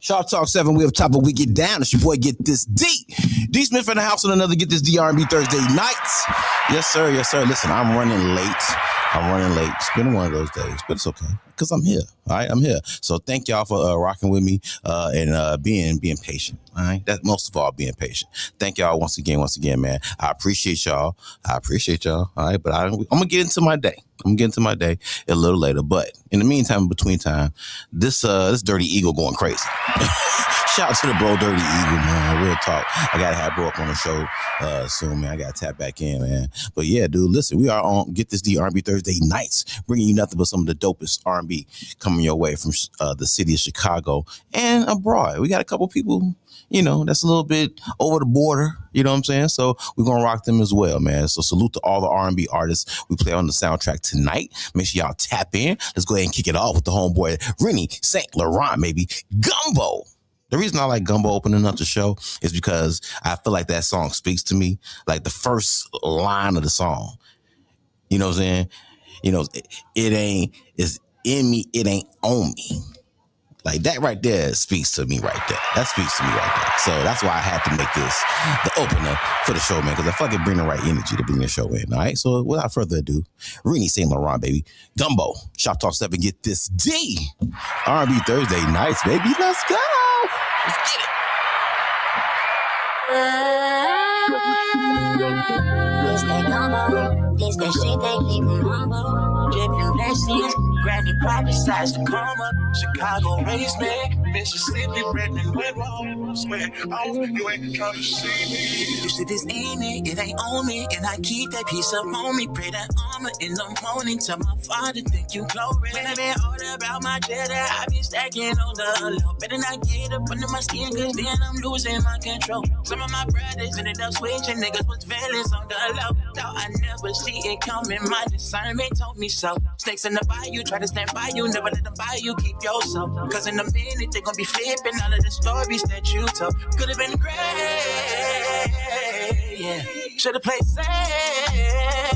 SHOPTALK 7, we up top, but we get down. It's your boy, GetThisD. D Smith in the house on another GetThisD R&B Thursday nights. Yes, sir. Yes, sir. Listen, I'm running late. It's been one of those days, but it's okay because I'm here. All right, I'm here. So thank y'all for rocking with me and being patient. All right, that most of all being patient. Thank y'all once again, man. I appreciate y'all. All right, but I'm gonna get into my day. A little later, but in the meantime, between time, this Dirty Eagle going crazy. Shout out to the bro, Dirty Eagle, man. Real talk. I gotta have bro up on the show soon, man. I gotta tap back in, man. But yeah, dude, listen, we are on GetThisD R&B Thursday nights, bringing you nothing but some of the dopest R&B coming your way from the city of Chicago and abroad. We got a couple people, that's a little bit over the border. You know what I'm saying? So we're going to rock them as well, man. So salute to all the R&B artists we play on the soundtrack tonight. Make sure y'all tap in. Let's go ahead and kick it off with the homeboy, Rennie St. Laurent, maybe. Gumbo. The reason I like Gumbo opening up the show is because I feel like that song speaks to me. Like the first line of the song. You know what I'm saying? It's in me, it ain't on me. Like that right there speaks to me right there. So that's why I had to make this the opener for the show, man, because I fucking bring the right energy to bring the show in. All right. So without further ado, Rennie St. Laurent, baby. Gumbo. SHOPTALK 7, get this D. R&B Thursday nights, baby. Let's go. Let's get it. This that gumbo, this that shit they keep them humble. Dripping blessings, granny prophesies to come up. Chicago raised me, Mississippi bred me with walls. Where you ain't trying to see me. You said this ain't it ain't on me. And I keep that piece up on me. Pray that armor in the morning. Tell my father, thank you, glory. When I been all about my cheddar, I be stacking on the low. Better not get up under my skin, cause then I'm losing my control. Some of my brothers ended up switching, niggas was villains on the low. Thought I never see it coming, my discernment told me so. Snakes in the bayou, try to stand by you, never let them buy you, keep yourself. Cause in a minute, they gon' be flipping all of the stories that you told. Could've been great, yeah. Should've played safe, yeah.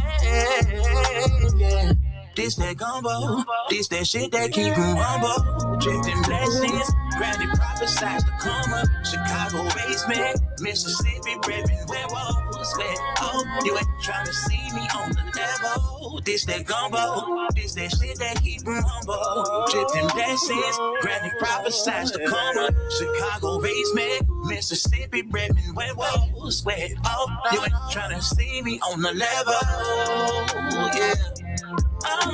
This that gumbo, this that shit that keep them humble. Drifting blessings, granny prophesies to come up. Chicago raised me, Mississippi bred me werewolves. Oh, you ain't trying to see me on the level. This that gumbo, this that shit that keep them humble. Drifting blessings, granny prophesies to come up. Chicago raised me, Mississippi bred me werewolves. Oh, you ain't trying to see me on the level. Yeah. Oh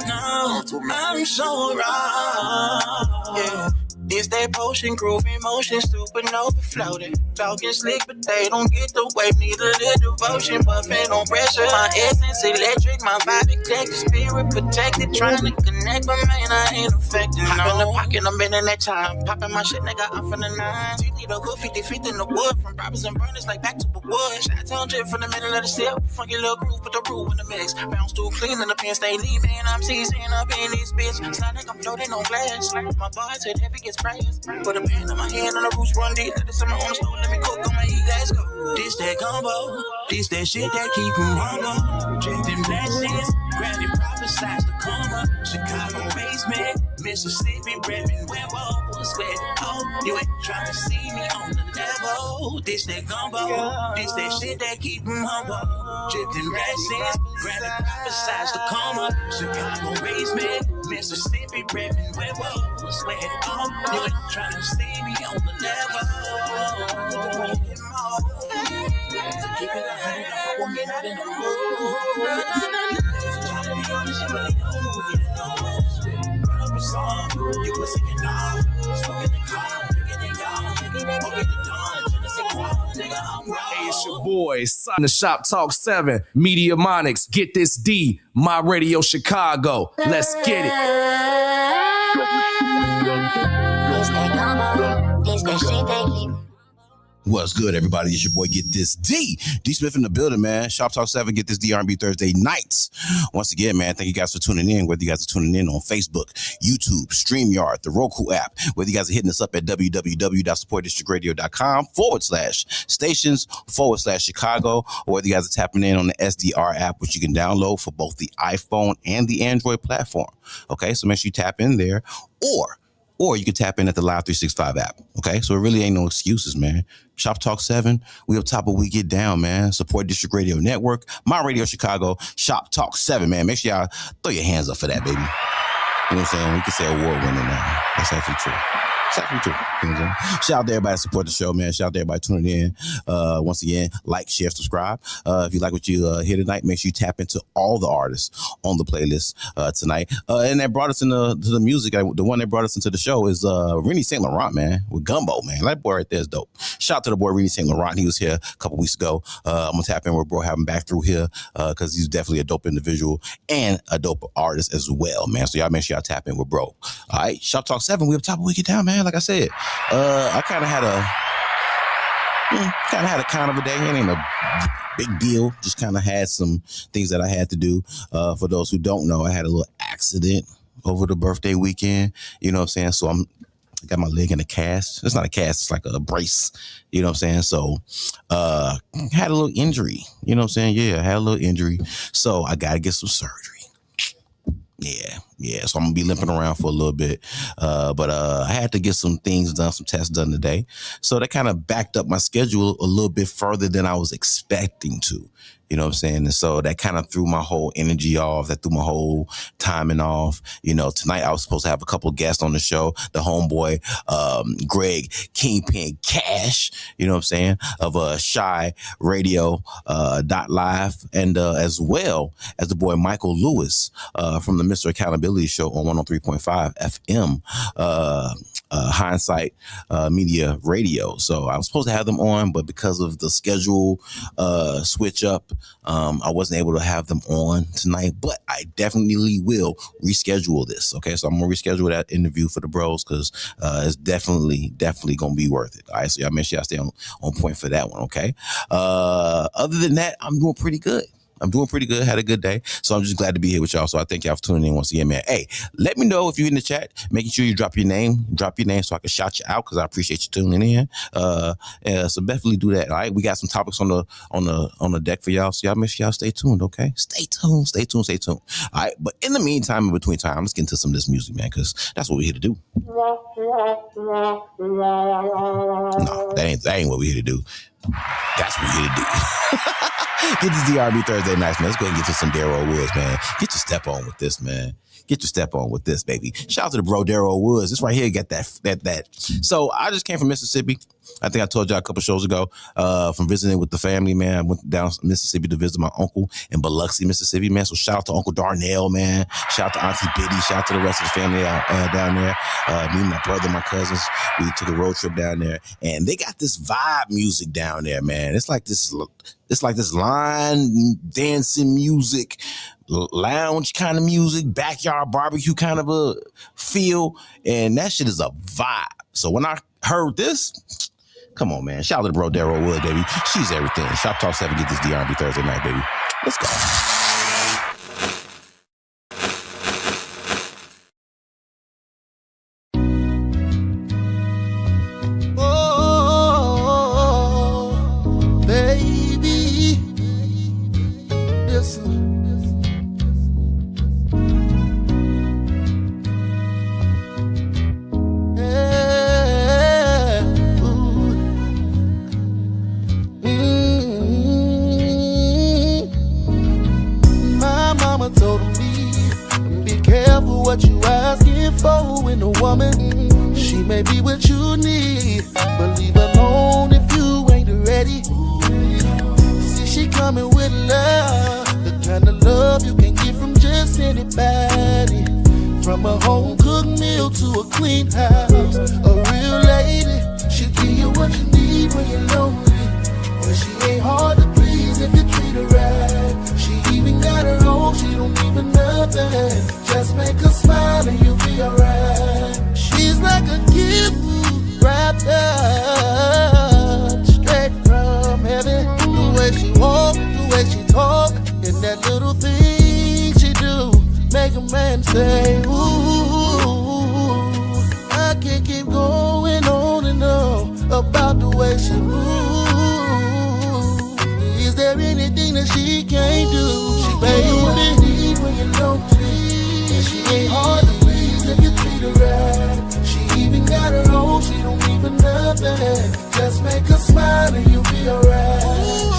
no, I'm so wrong. Yeah. This that potion, groove emotion, supernova floating. Talking slick, but they don't get the wave, neither the devotion. Buffing on pressure, my essence electric, my vibe eclectic, spirit protected. Trying to connect, but man, I ain't affected. Hop in the pocket, I'm bending that time. Popping my shit, nigga, I'm from the 9. TT the hood, 50 feet in the wood. From robbers and burners, like back to the woods. I tell drip from the middle of the sip. Funky little groove, put the rule in the mix. Bounce too clean in the pen, stay lean, man. I'm seasoning up in this bitch. It's not like I'm floating on glass. My bars hit heavy, gets prayers. Put a pen on my hand on the roots, run deep. Let the summer on the stove, let me cook on my heat, let's go. This that gumbo, this that shit that keep them humble. Drifting blessings, granny prophesies to come up. Chicago raised me, Mississippi bred me werewolves. Oh, you ain't trying to see me on the level. This that gumbo, this that shit that keep them humble. Drifting blessings, granny prophesies to come up. Chicago raised me, Mississippi bred me werewolves. Oh, you ain't trying to see me on the level. Keep it 100, I'm walking out in the mood. Trying to be honest, you really don't move it. Run up a song, you was singing on. Smoking the car, drinking it down. Walking the dawn, Tennessee Crown, nigga, I'm wrong. Hey, it's your boy, son of SHOPTALK 7, Media Monics, Get This D, My Radio Chicago. Let's get it. This that gumbo, this that shit they keep. What's good, everybody? It's your boy, GetThisD. D Smith in the building, man. Shop Talk 7, Get This D R&B Thursday nights. Once again, man, thank you guys for tuning in, whether you guys are tuning in on Facebook, YouTube, StreamYard, the Roku app, whether you guys are hitting us up at www.supportdistrictradio.com/stations/Chicago, or whether you guys are tapping in on the SDR app, which you can download for both the iPhone and the Android platform. Okay, so make sure you tap in there, or you can tap in at the Live 365 app. Okay, so it really ain't no excuses, man. Shop Talk 7, we up top of We Get Down, man. Support District Radio Network, My Radio Chicago, Shop Talk 7, man. Make sure y'all throw your hands up for that, baby. You know what I'm saying? We can say award winner now. That's actually true. It's actually true. You know what I'm saying? Shout out to everybody that support the show, man. Shout out to everybody tuning in. Once again, like, share, subscribe. If you like what you hear tonight, make sure you tap into all the artists on the playlist tonight. And that brought us into the music. The one that brought us into the show is Rennie St. Laurent, man, with Gumbo, man. That boy right there is dope. Shout out to the boy Rennie St. Laurent. He was here a couple weeks ago. I'm going to tap in with bro, have him back through here because he's definitely a dope individual and a dope artist as well, man. So y'all make sure y'all tap in with bro. All right, Shop Talk 7, we up top of We Get Down, man. Like I said, I kind of had a kind of a day. It ain't a big deal. Just kind of had some things that I had to do. For those who don't know, I had a little accident over the birthday weekend. You know what I'm saying? So I got my leg in a cast. It's not a cast. It's like a brace. You know what I'm saying? So had a little injury. You know what I'm saying? Yeah, I had a little injury. So I got to get some surgery. Yeah. So I'm gonna be limping around for a little bit. But I had to get some things done, some tests done today. So that kind of backed up my schedule a little bit further than I was expecting to. You know what I'm saying? And so that kind of threw my whole energy off. That threw my whole timing off. You know, tonight I was supposed to have a couple of guests on the show. The homeboy, Greg Kingpen Cash, you know what I'm saying, of CHI-RADIO.LIVE, and as well as the boy Michael Lewis from the Mr. Accountability Show on 103.5 FM. HINDSIGHT Media Radio. So I was supposed to have them on, but because of the schedule switch up, I wasn't able to have them on tonight, but I definitely will reschedule this. Okay, so I'm gonna reschedule that interview for the bros because it's definitely gonna be worth it. All right, so y'all make sure y'all stay on point for that one. Okay. Other than that, I'm doing pretty good. Had a good day. So I'm just glad to be here with y'all. So I thank y'all for tuning in once again, man. Hey, let me know if you're in the chat, making sure you drop your name so I can shout you out because I appreciate you tuning in. So definitely do that. All right. We got some topics on the deck for y'all. So y'all make sure y'all stay tuned, okay? Stay tuned. All right. But in the meantime, in between time, let's get into some of this music, man, because that's what we're here to do. No, that ain't what we're here to do. That's what we're here to do. Get this D.R.B. Thursday nights, man. Let's go ahead and get to some Darryl Woods, man. Get your step on with this, man. Get your step on with this, baby. Shout out to the bro, Darryl Woods. This right here got that. So I just came from Mississippi. I think I told y'all a couple shows ago from visiting with the family, man. I went down to Mississippi to visit my uncle in Biloxi, Mississippi, man. So shout out to Uncle Darnell, man. Shout out to Auntie Biddy. Shout out to the rest of the family down there. Me, my brother, my cousins, we took a road trip down there. And they got this vibe music down there, man. It's like this line dancing music, lounge kind of music, backyard barbecue kind of a feel. And that shit is a vibe. So when I heard this, come on, man. Shout out to the bro, Darryl Wood, baby. She's everything. Shop Talk 7, get this D.R&B Thursday night, baby. Let's go. What you asking for in a woman? She may be what you need, but leave alone if you ain't ready. See, she coming with love, the kind of love you can get from just anybody. From a home cooked meal to a clean house, a real lady. She'll give you what you need when you're lonely, but she ain't hard to please if you treat her right. She even got her own, she don't even nothing. Just make her smile and you'll be alright. She's like a gift wrapped up she moves. Is there anything that she can't do? She baby, you what you need when you're lonely. And she ain't hard to please if you treat her right. She even got her own, she don't need for nothing. Just make her smile and you'll be alright.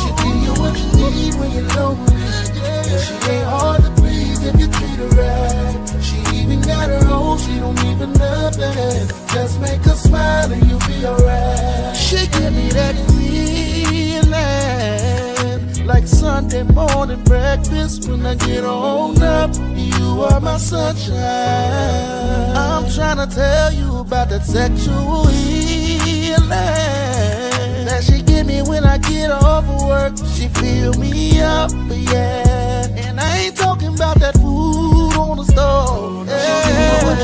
She give you what you need when you're lonely. And she ain't hard to please if you treat her right. She even got her own, she don't need for nothing. Just make her smile and you'll be alright. She give me that feeling like Sunday morning breakfast when I get on up. You are my sunshine. I'm trying to tell you about that sexual healing that she give me when I get off of work. She fill me up, yeah. And I ain't talking about that food on the stove. Yeah.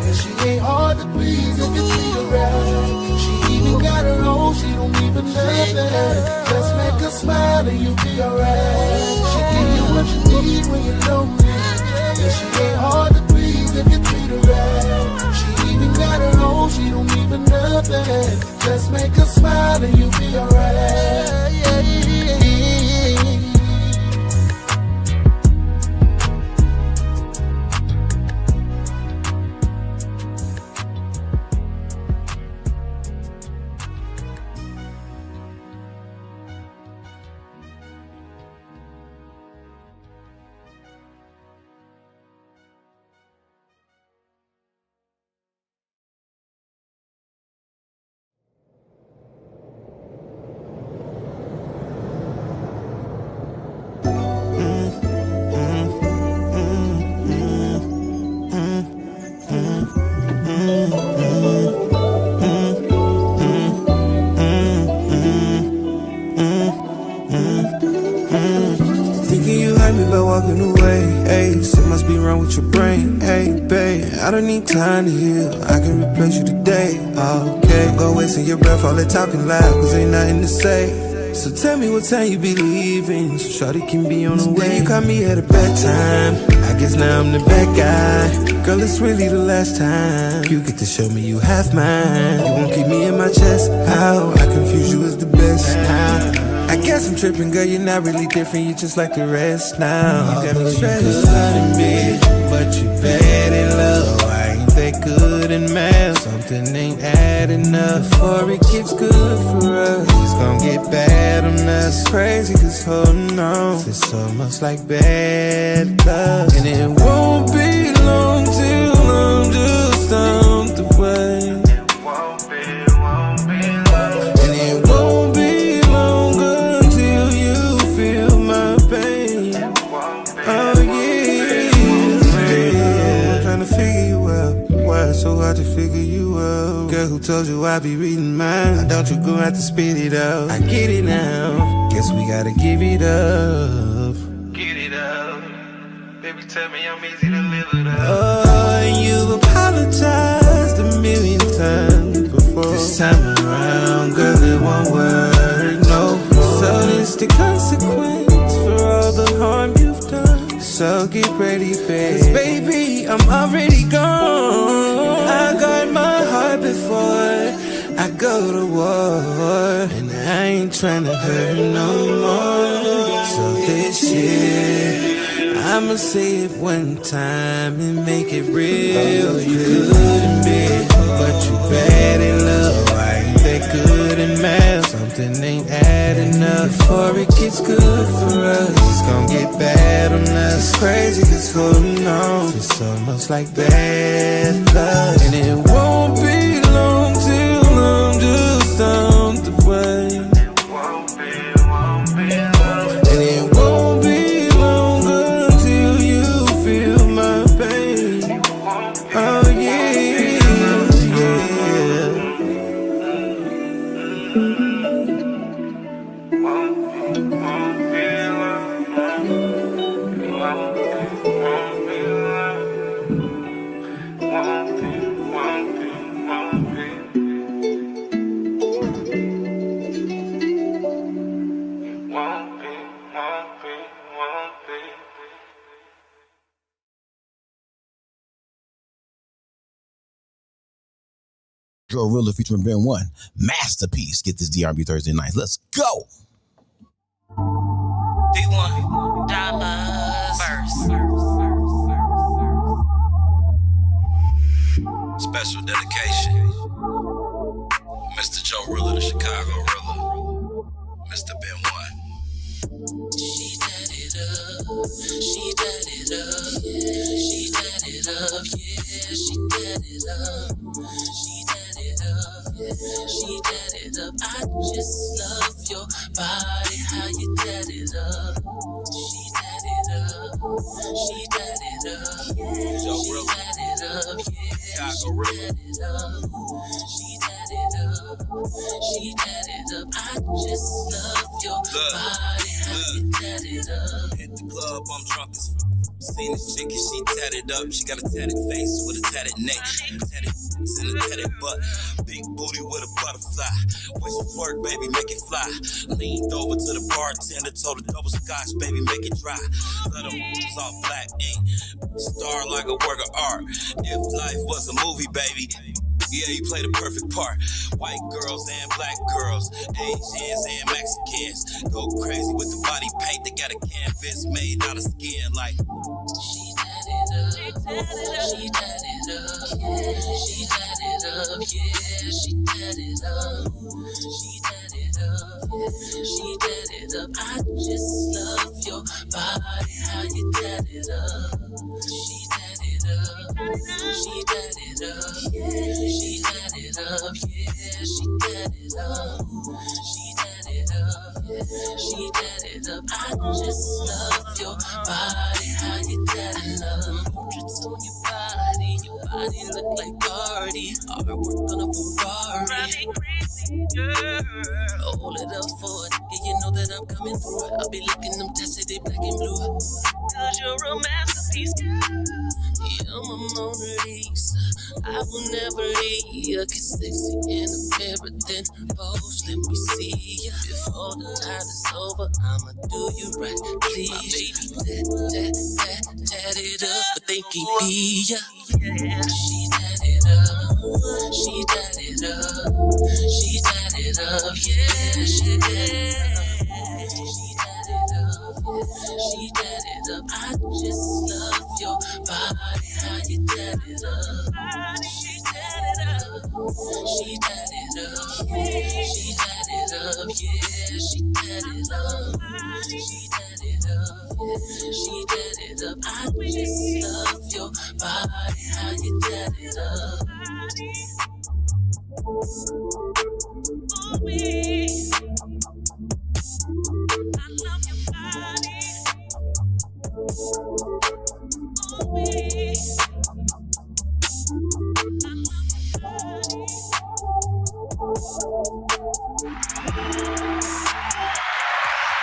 And she ain't hard to please if you treat her right. She even got her own, she don't even nothing. Just make her smile and you'll be alright. She give you what you need when you're lonely. And she ain't hard to please if you treat her right. She even got her own, she don't even nothing. Just make her smile and you'll be alright. Yeah, yeah, yeah. Thinking you hurt me by walking away. Hey, something must be wrong with your brain. Hey, babe, I don't need time to heal. I can replace you today. Okay, don't go wasting your breath, all that talking loud, cause ain't nothing to say. So tell me what time you be leaving, so shawty can be on the way. You caught me at a bad time, I guess now I'm the bad guy. Girl, it's really the last time you get to show me you have mine. You won't keep me in my chest. How I confuse you is the best. I guess I'm tripping, girl, you're not really different, you're just like the rest now. You got me stressed out in bed, but you bad in love. I ain't that good in math, something ain't adding up. Before it gets good for us, it's gon' get bad on us. Crazy, cause holding on is so much like bad love. And it won't be long till I'm just on the way. So hard to figure you out. Girl, who told you I be reading mine? Why don't you go out to spit it out? I get it now. Guess we gotta give it up. Get it up. Baby, tell me I'm easy to live without. Oh, and you apologized a million times before. This time around, girl, it won't work. No. So this the consequence for all the harm you've done. So get ready, babe. 'Cause baby, I'm already gone. I guard my heart before I go to war, and I ain't tryna hurt no more. So this shit, I'ma say it one time and make it real. You good in bed, but you bad in love. I ain't that good in math, something ain't adding up. Before it gets good for us, it's gon' get bad on us. It's crazy, cause holding on is so much like bad love. And it won't be long till I'm just on the way. And it won't be long until you feel my pain. Oh yeah, yeah. Gorilla featuring Ben 1. Masterpiece. Get this D R&B Thursday nights. Let's go. $1 verse. Special dedication. Mr. Joe Rilla, the Chicago Rilla. Mr. Ben 1. She tat it up, she tat it up, she tat it up, yeah, she tat it up, she tat it up, she tat it up. I just love your body, how you tat it up. She tat it up, she tat it up, she tat it up, yeah, she tat it up, she tat it up, she tat it up. I just love your body, how you tat it up. Hit the club, I'm drunk as f***. Seen this chick and she tatted up. She got a tatted face with a tatted neck, tatted and a tatted butt. Big booty with a butterfly. When she work, baby, make it fly. Leaned over to the bartender, told her double scotch, baby, make it dry. Let them soft black ink, star like a work of art. If life was a movie, baby, yeah, you play the perfect part. White girls and black girls, Asians and Mexicans go crazy with the body paint. They got a canvas made out of skin like. She tat it up, she tat it up, she tat it up, yeah, she tat it up, she tat it up, she tat it up. I just love your body, how you tat it up. She tat it up, she tat it up, she tat it up, yeah, she tat it up, she tat it up, she tat it up. I just love your body, how you tat it up. Portraits on your body look like Cardi. Artwork on a Ferrari. Hold it up for it, yeah, you know that I'm coming through. I'll be looking them tested, they black and blue. Cause you're a masterpiece, yeah, I'm a Mona Lisa. I will never leave you. Get sexy in the mirror, then pose, let me see ya. Before the night is over, I'ma do you right, please. My baby, tat it up, but they can't be ya. She tat it up, she tat it up, she tat it up, yeah, she tat it up, she tat it up, she tat it up. I just love your body, how you tat it up. She tat it up, she tat it up, she tat it up, yeah, she tat it up, she tat it up, she tat it up. I just love your body, how you tat it up. Ooh, I love your body.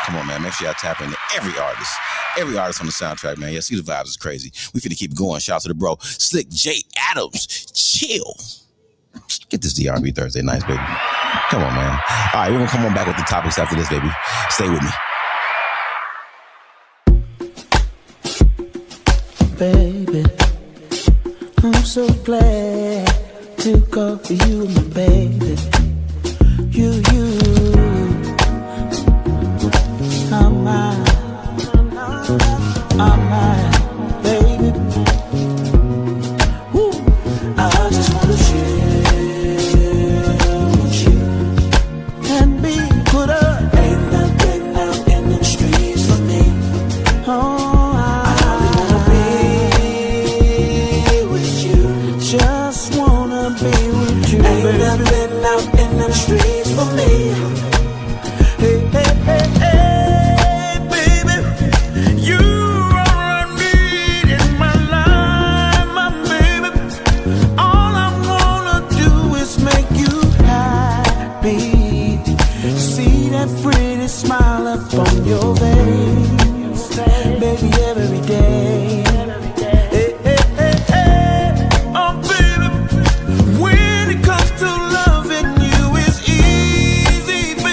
Come on, man. Make sure y'all tap into every artist on the soundtrack, man. Yeah, see the vibes is crazy. We finna keep going. Shout out to the bro, Slick J Adams. Chill. Get this D&B Thursday nights, baby. Come on, man. All right, we're gonna come on back with the topics after this, baby. Stay with me. Baby, I'm so glad to call you my baby. You, I'm mine, baby. Woo. I just wanna share with you and be put up. Ain't nothing out in the streets for me. Oh, I wanna be with you. Just wanna be with you. Ain't nothing out in the streets for me. Hey, hey, hey, hey, baby, you are what I need in my life, my baby. All I wanna do is make you happy. See that pretty smile up on your face, baby, every day. Hey, hey, hey, hey, oh baby, when it comes to loving you, it's easy, baby.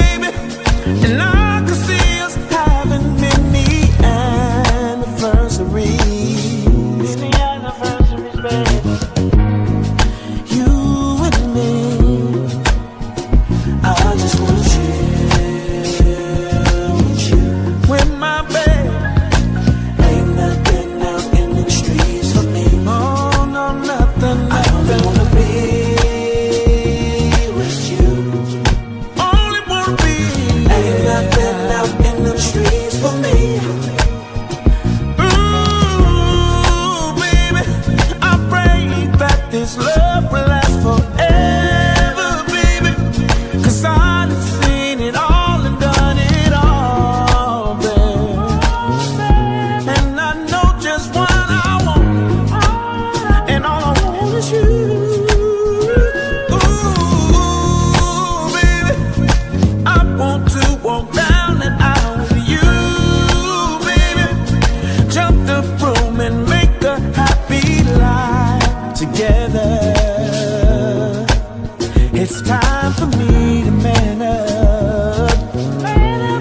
It's time for me to man up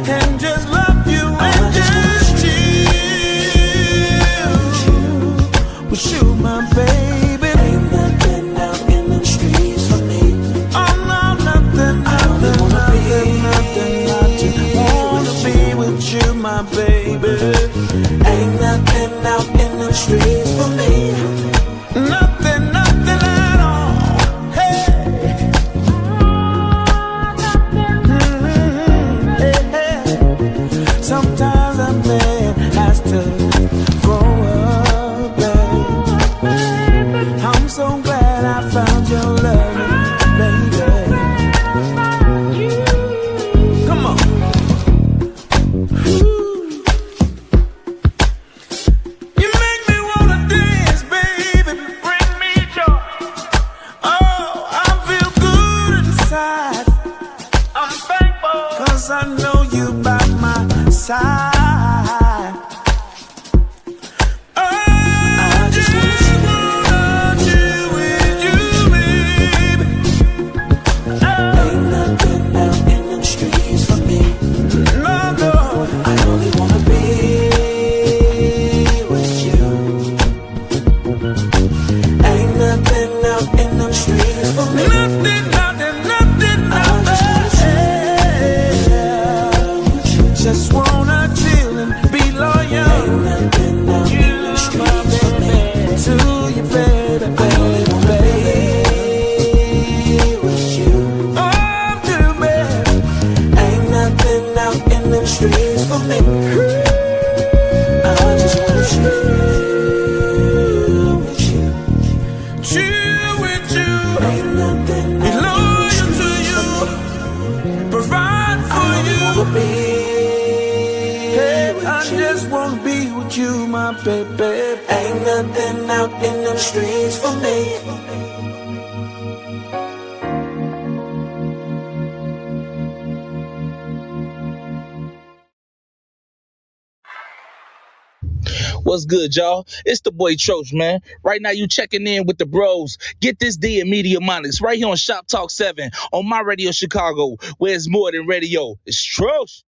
and just love you and just chill with you, my baby. Ain't nothing out in the streets for me. Oh no, nothing. I just wanna be with you, my baby. Ain't nothing out in the streets for me. Nothing at all. Hey. Hey. Sometimes a man has to grow up, babe. I'm so glad I found your love, baby. Come on. You make me wanna dance, baby. Bring me joy. Oh, I feel good inside. I'm thankful 'cause I know you by my side. Oh, I just wanna chill with you, baby. Ain't nothing out in them streets for me. No, I only wanna be with you. Ain't nothing out in them streets for me. Nothing. I just wanna chill and be loyal. Ain't nothing out in them streets for me. To you, baby. I only wanna be with you. Oh, baby. Ain't nothing out in them streets for me. I just wanna chill with you. Chill with you. Ain't nothing be loyal to you. Provide for you. Hey, I just wanna be with you, my baby. Ain't nothing out in them streets for me. What's good, y'all? It's the boy Troach, man. Right now, you checking in with the bros. Get this D and Media Monics right here on Shop Talk 7 on my radio Chicago, where it's more than radio. It's Troach.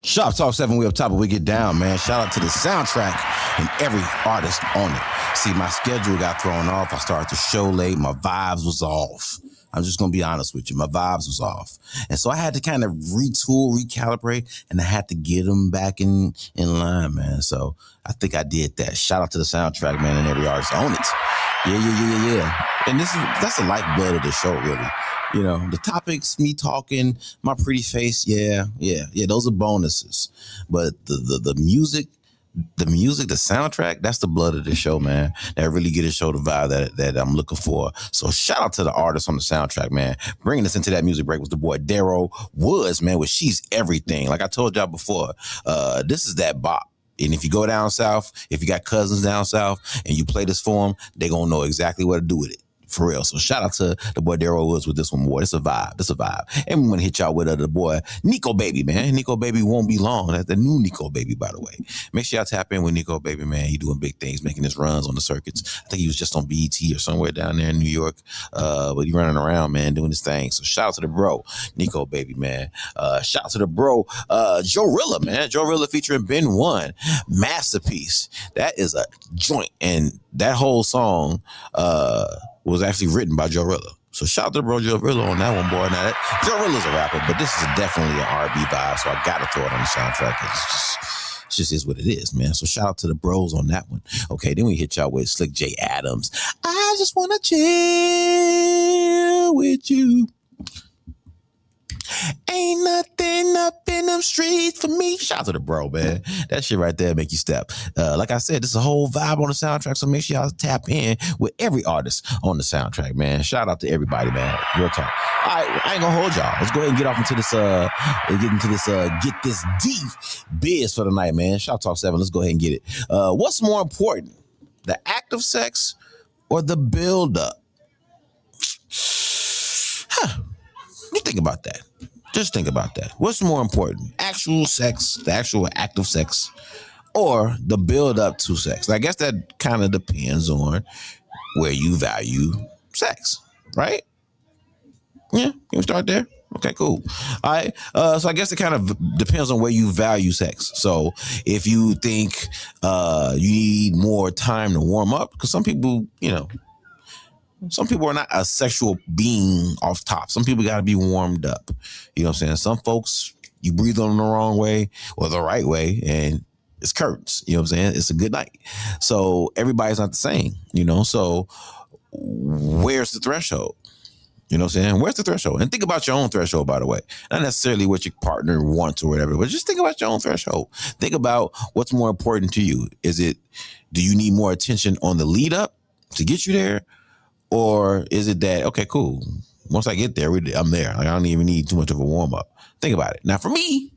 Shop Talk 7, we up top, but we get down, man. Shout out to the soundtrack and every artist on it. See, my schedule got thrown off. I started the show late. My vibes was off. I'm just going to be honest with you. My vibes was off. And so I had to kind of retool, recalibrate, and I had to get them back in line, man. So I think I did that. Shout out to the soundtrack, man, and every artist on it. Yeah. And that's the lifeblood of the show, really. You know, the topics, me talking, my pretty face, yeah, those are bonuses. But the music, the soundtrack, that's the blood of the show, man. That really get to show the vibe that I'm looking for. So shout out to the artists on the soundtrack, man. Bringing us into that music break was the boy Darryl Woods, man, with She's Everything. Like I told y'all before, this is that bop. And if you go down south, if you got cousins down south and you play this for them, they gonna know exactly what to do with it. For real. So shout out to the boy Darryl Woods with this one more. It's a vibe. And we want to hit y'all with the boy Nico Baby, man. Nico Baby won't be long. That's the new Nico Baby, by the way. Make sure y'all tap in with Nico Baby, man. He doing big things, making his runs on the circuits. I think he was just on BET or somewhere down there in New York. But he running around, man, doing his thing. So shout out to the bro, Nico Baby, man. Shout out to the bro, Jorilla, man. Jorilla featuring Ben One. Masterpiece. That is a joint. And that whole song, was actually written by Jorilla. So shout out to bro Jorilla on that one, boy. Now, Jorilla's a rapper, but this is definitely an R&B vibe, so I got to throw it on the soundtrack. It just is what it is, man. So shout out to the bros on that one. Okay, then we hit y'all with Slick J. Adams. I just want to chill with you. Ain't nothing up in them streets for me. Shout out to the bro, man. That shit right there make you step. Like I said, this is a whole vibe on the soundtrack, so make sure y'all tap in with every artist on the soundtrack, man. Shout out to everybody, man. Real talk. All right, I ain't gonna hold y'all. Let's go ahead and get off into this, Get This D biz for the night, man. Shop Talk 7, let's go ahead and get it. What's more important, the act of sex or the build-up? You think about that. Just think about that. What's more important? Actual sex, the actual act of sex, or the build up to sex? I guess that kind of depends on where you value sex, right? Yeah, you can start there. Okay, cool. All right. So I guess it kind of depends on where you value sex. So if you think you need more time to warm up, because some people, some people are not a sexual being off top. Some people got to be warmed up. You know what I'm saying? Some folks, you breathe on them the wrong way or the right way, and it's curtains. You know what I'm saying? It's a good night. So everybody's not the same, So where's the threshold? You know what I'm saying? Where's the threshold? And think about your own threshold, by the way. Not necessarily what your partner wants or whatever, but just think about your own threshold. Think about what's more important to you. Do you need more attention on the lead up to get you there? Or is it that, okay, cool. Once I get there, I'm there. Like, I don't even need too much of a warm up. Think about it. Now, for me,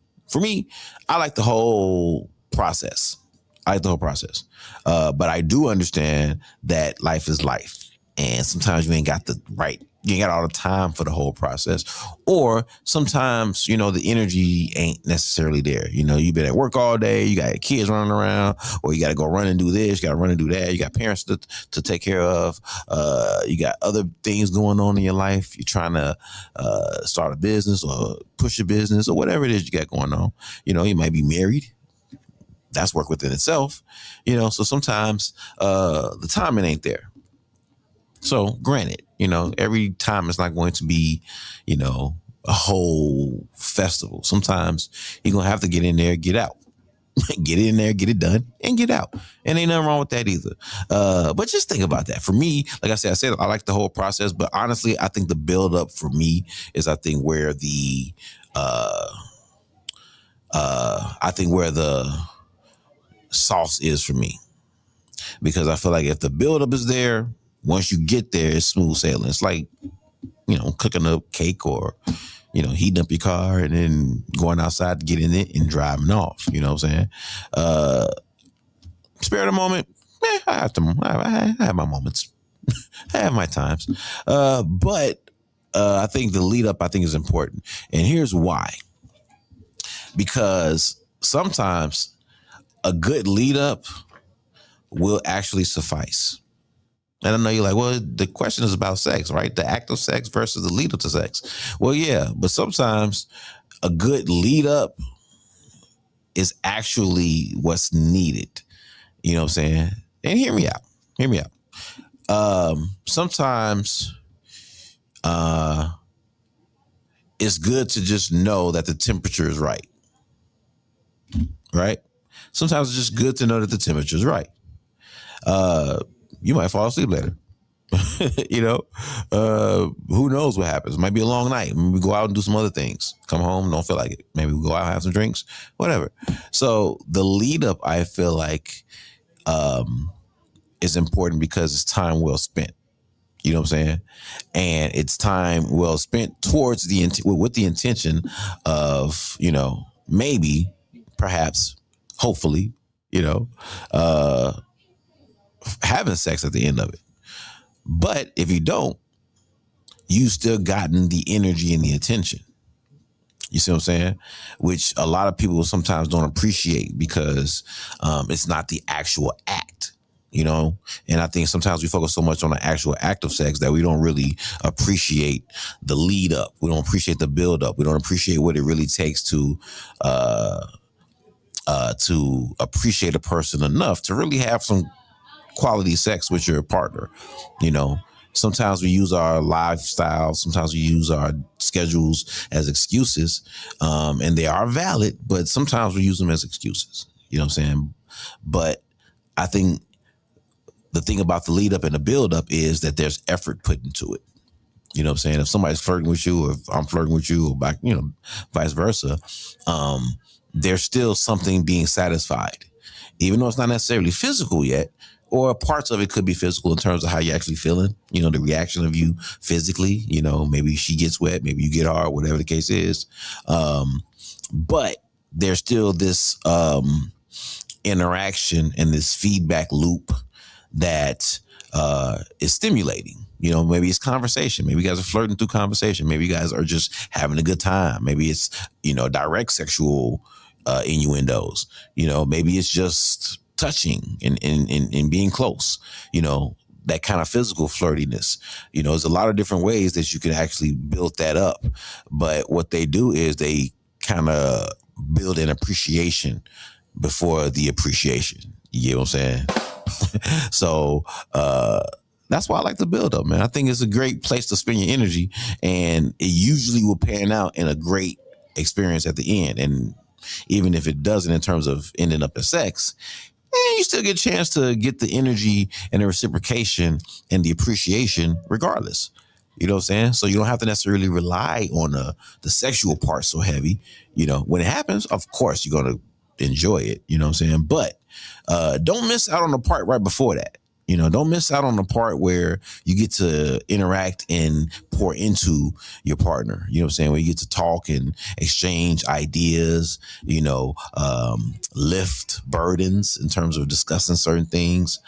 I like the whole process. But I do understand that life is life. And sometimes you ain't got all the time for the whole process. Or sometimes, the energy ain't necessarily there. You've been at work all day, you got kids running around, or you got to go run and do this, you got to run and do that. You got parents to take care of. You got other things going on in your life. You're trying to start a business or push a business or whatever it is you got going on. You might be married. That's work within itself. So sometimes the timing ain't there. So granted, every time it's not going to be, a whole festival. Sometimes you're going to have to get in there, get out. Get in there, get it done, and get out. And ain't nothing wrong with that either. But just think about that. For me, like I said, I like the whole process. But honestly, I think the build up for me is where the sauce is for me. Because I feel like if the build up is there, once you get there, it's smooth sailing. It's like, cooking a cake or, heating up your car and then going outside to get in it and driving off. You know what I'm saying? Spare the moment. I have my moments. I have my times. But I think the lead up, is important. And here's why. Because sometimes a good lead up will actually suffice. And I know you're like, well, the question is about sex, right? The act of sex versus the lead up to sex. Well, yeah, but sometimes a good lead up is actually what's needed. You know what I'm saying? And hear me out. Sometimes it's good to just know that the temperature is right. Right? Sometimes it's just good to know that the temperature is right. You might fall asleep later. Who knows what happens? It might be a long night. Maybe we go out and do some other things. Come home, don't feel like it. Maybe we go out and have some drinks, whatever. So the lead up, I feel like, is important because it's time well spent. You know what I'm saying? And it's time well spent towards with the intention of, maybe, perhaps, hopefully, having sex at the end of it. But if you don't, you still gotten the energy and the attention. You see what I'm saying? Which a lot of people sometimes don't appreciate because it's not the actual act, And I think sometimes we focus so much on the actual act of sex that we don't really appreciate the lead up. We don't appreciate the build up. We don't appreciate what it really takes to appreciate a person enough to really have some quality sex with your partner. Sometimes we use our lifestyle, sometimes we use our schedules as excuses, and they are valid, but sometimes we use them as excuses. You know what I'm saying? But I think the thing about the lead up and the build up is that there's effort put into it. You know what I'm saying? If somebody's flirting with you, or if I'm flirting with you, or back, vice versa, there's still something being satisfied, even though it's not necessarily physical yet. Or parts of it could be physical in terms of how you're actually feeling, the reaction of you physically, maybe she gets wet, maybe you get hard, whatever the case is. But there's still this interaction and this feedback loop that is stimulating. Maybe it's conversation. Maybe you guys are flirting through conversation. Maybe you guys are just having a good time. Maybe it's, direct sexual innuendos. Maybe it's just touching and being close. that kind of physical flirtiness. You know, there's a lot of different ways that you can actually build that up. But what they do is they kind of build an appreciation before the appreciation. You get what I'm saying? So that's why I like the build up, man. I think it's a great place to spend your energy, and it usually will pan out in a great experience at the end. And even if it doesn't in terms of ending up in sex, you still get a chance to get the energy and the reciprocation and the appreciation regardless. You know what I'm saying? So you don't have to necessarily rely on the sexual part so heavy. You know, when it happens, of course, you're going to enjoy it. You know what I'm saying? But don't miss out on the part right before that. You know, don't miss out on the part where you get to interact and pour into your partner. You know what I'm saying? Where you get to talk and exchange ideas, you know, lift burdens in terms of discussing certain things,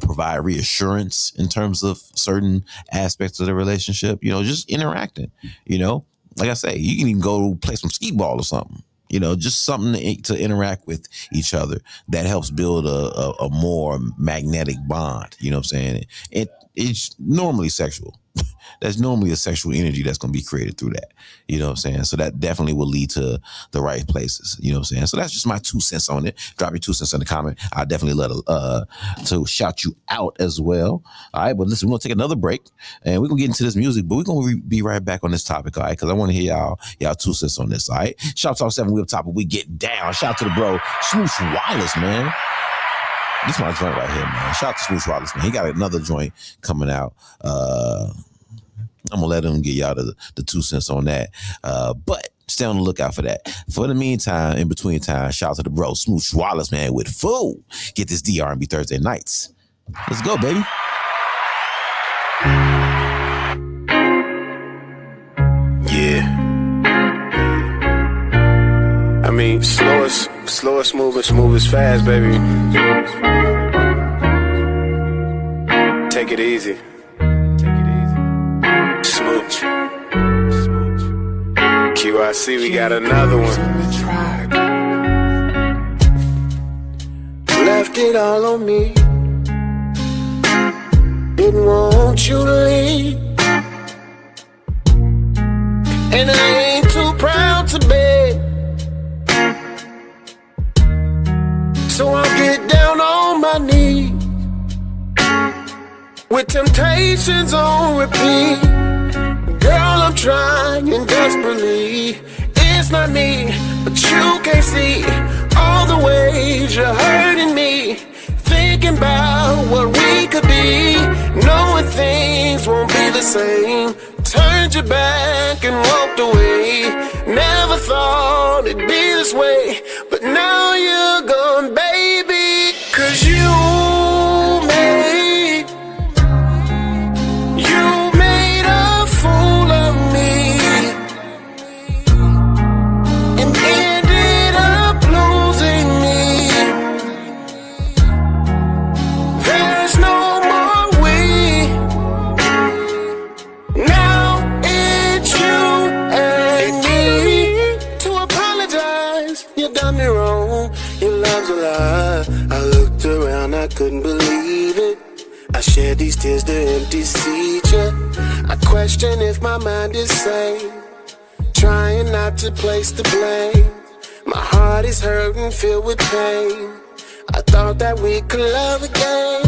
provide reassurance in terms of certain aspects of the relationship, you know, just interacting, you know. Like I say, you can even go play some skee ball or something. You know, just something to interact with each other that helps build a more magnetic bond. You know what I'm saying? It's normally sexual. There's normally a sexual energy that's going to be created through that. You know what I'm saying? So that definitely will lead to the right places. You know what I'm saying? So that's just my 2 cents on it. Drop your 2 cents in the comment. I'll definitely love to shout you out as well. All right, but listen, we're going to take another break, and we're going to get into this music, but we're going to be right back on this topic, all right? Because I want to hear y'all 2 cents on this, all right? Shop Talk 7, we up top, and we get down. Shout out to the bro, Smooth Wallace, man. This is my joint right here, man. Shout out to Smooth Wallace, man. He got another joint coming out. I'm going to let him get y'all the 2 cents on that. But stay on the lookout for that. For the meantime, in between time, shout out to the bro, Smooth Wallace, man, with Thru. Get this D R&B Thursday nights. Let's go, baby. Yeah. I mean, slowest moving, smoothest fast, baby. Take it easy. Smooch. QIC, we got another one. Left it all on me. Didn't want you to leave. And I ain't too proud to beg. So I'll get down on my knees with temptations on repeat. Girl, I'm trying desperately. It's not me, but you can't see all the ways you're hurting me. Thinking about what we could be, knowing things won't be the same. Turned your back and walked away. Never thought it'd be this way, but now you're gone, baby. 'Cause you made a fool of me and ended up losing me. There's no more we. Now it's you and me. To apologize, you done me wrong. Your love's a lie. I looked around, I couldn't believe it. I shed these tears to empty seat, yeah. I question if my mind is sane. Trying not to place the blame. My heart is hurting, filled with pain. I thought that we could love again.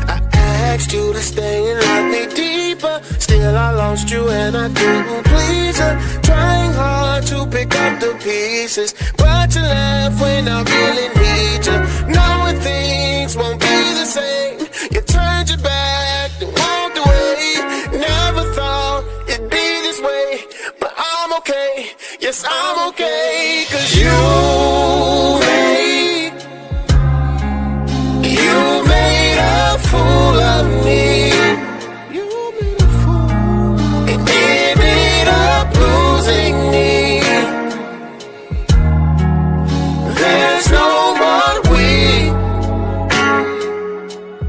I asked you to stay and love me deeper. Still I lost you and I couldn't please her. Trying hard to pick up the pieces, but you left when I really need you. Knowing things won't be the same. You turned your back and walked away. Never thought it'd be this way, but I'm okay. Yes, I'm okay. 'Cause you made a fool of me. You made a fool. It ended up losing me. There's no more we.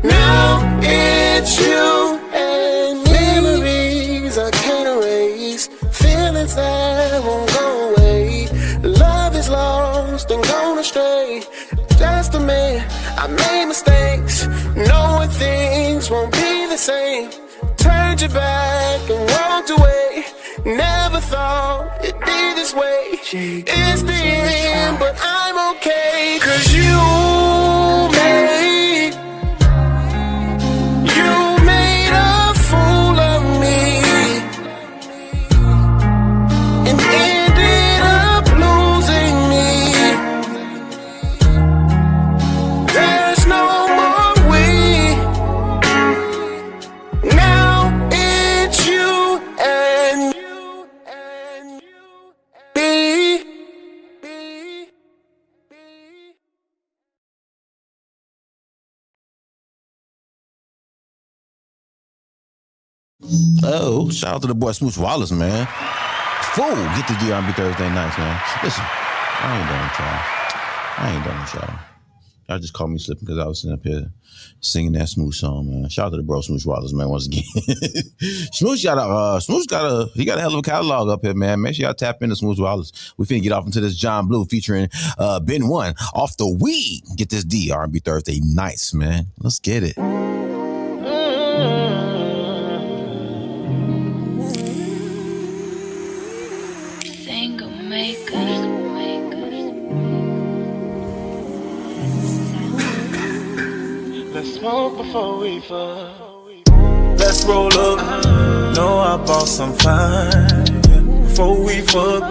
Now it's you and me. Memories I can't erase. Feelings that won't go away. Love is lost and gone astray. Just a man, I made mistakes. Knowing things just won't be the same. Turned your back and walked away. Never thought it'd be this way. It's the end, but I'm okay. 'Cause you made a fool of me and ended up losing me. There's no more we. Now it's you and me. Oh, shout out to the boy Smooth Wallace, man. Fool, get the R&B Thursday nights, man. Listen, I ain't done with y'all. Y'all just called me slipping because I was sitting up here singing that Smooth song, man. Shout out to the bro Smooth Wallace, man, once again. Smooth got a hell of a catalog up here, man. Make sure y'all tap into Smooth Wallace. We finna get off into this John Blue featuring Ben One off the weed. Get this D R&B Thursday nights, man. Let's get it. Let's smoke before we fuck. Let's roll up. Know I bought some fire before we fuck.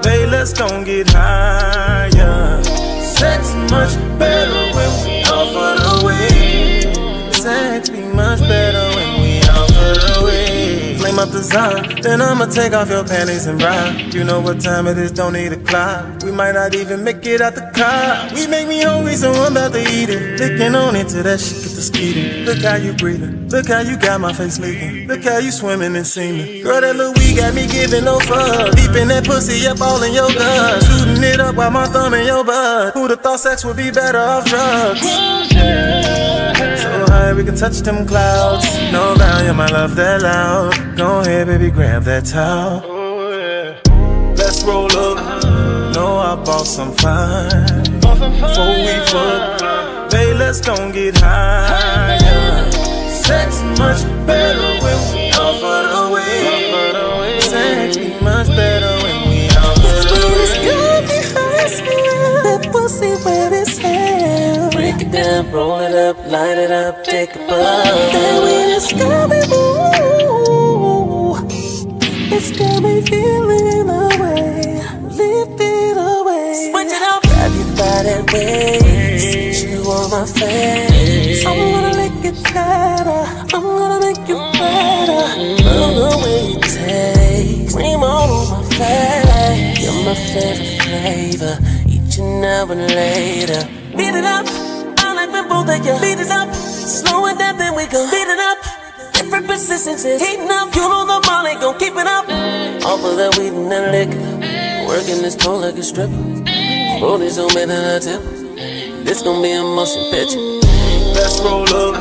Babe, let's gon' get higher. Sex much better when we offer the way. Sex be much better when we offer the way. Flame up the sun, then I'ma take off your panties and bra. You know what time it is, don't need a clock. We might not even make it out the car. We make me hungry, so I'm about to eat it. Licking on it till that shit get the skeeting. Look how you breathing, look how you got my face leaking. Look how you swimming and seeming. Girl, that little weed got me giving no fuck. Deep in that pussy, up all in your gut. Shooting it up while my thumb in your butt. Who'da thought sex would be better off drugs? So high we can touch them clouds. No value, my love that loud. Go ahead, baby, grab that towel. Let's roll up. Know I bought some fine before we fuck. Babe, let's gon' get higher. Sex much better when we offer the way. Sex be much better when we offer the way. That pussy wet as hell. Break it down, roll it up, light it up, take a puff. Then we just got me, ooh. It's got me feeling away, lift it away. Switch it up, grab you by that waist, you on my face. I'm gonna make it better, I'm gonna make you better. Love the way you taste, cream all on my face. You're my favorite flavor, each and every later. Beat it up, I like when both of you beat it up. Slow it down, then we go beat it up. Different persistence is heating up. You know the ball ain't gon' keep it up. Off of that weed and that liquor, working this pole like a stripper. Booty so big that I tip. This gon' be a motion picture. Let's roll up.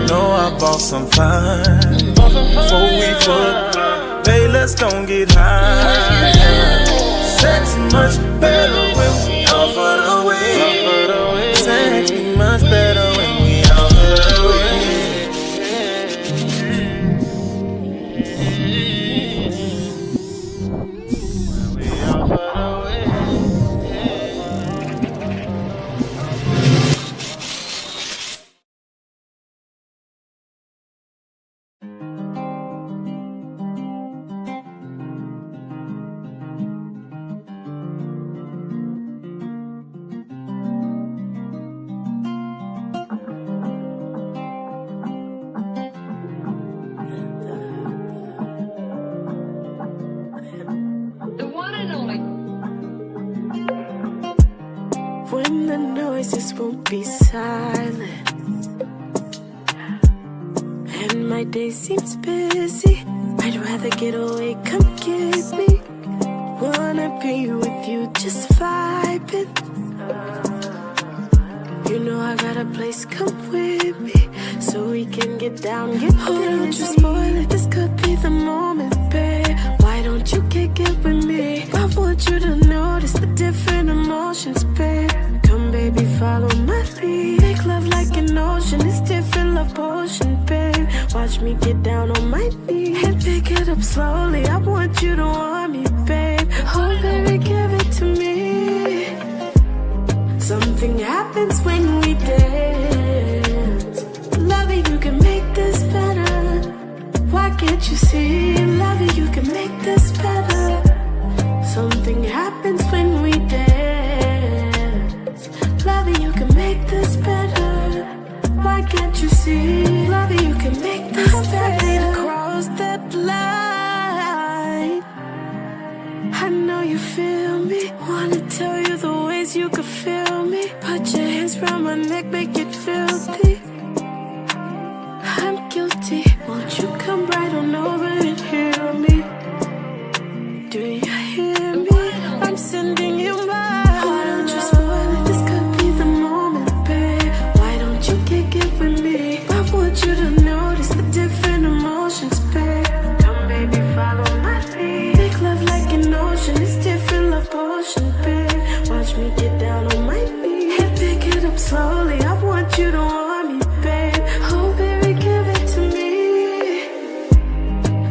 Know I bought some fine before we fuck. Babe, let's gon' get higher. Sex much better when we offer the way. Sex be much better when we offer the way. When the noises won't be silent and my day seems busy, I'd rather get away, come get me. Wanna be with you, just vibing. You know I got a place, come with me, so we can get down, get down. Oh, don't you spoil it, this could be the moment, babe. Why don't you kick it with me? I want you to notice the different emotions, babe. Come baby, follow my lead. Make love like an ocean, it's different love potion, babe. up slowly. I want you to want me, babe. Oh, baby, give it to me. Something happens when we dance. Loving you can make this better. Why can't you see? Loving you can make this better. Something happens when we dance. Loving you can make this better. Why can't you see? Loving you can make this better. Cross that line. I know you feel me. Wanna tell you the ways you could feel me. Put your hands around my neck, make it filthy. I'm guilty. Won't you come right on over and hear me? Do you hear me? I'm sending you mine. Oh, don't you spoil it. This could be the moment, babe. Why don't you kick it with me? I want you to notice the different emotions, babe. Come, baby, follow my lead. Make love like an ocean. It's different love potion, babe. Watch me get down on my knees and pick it up slowly. I want you to want me, babe. Oh, baby, give it to me.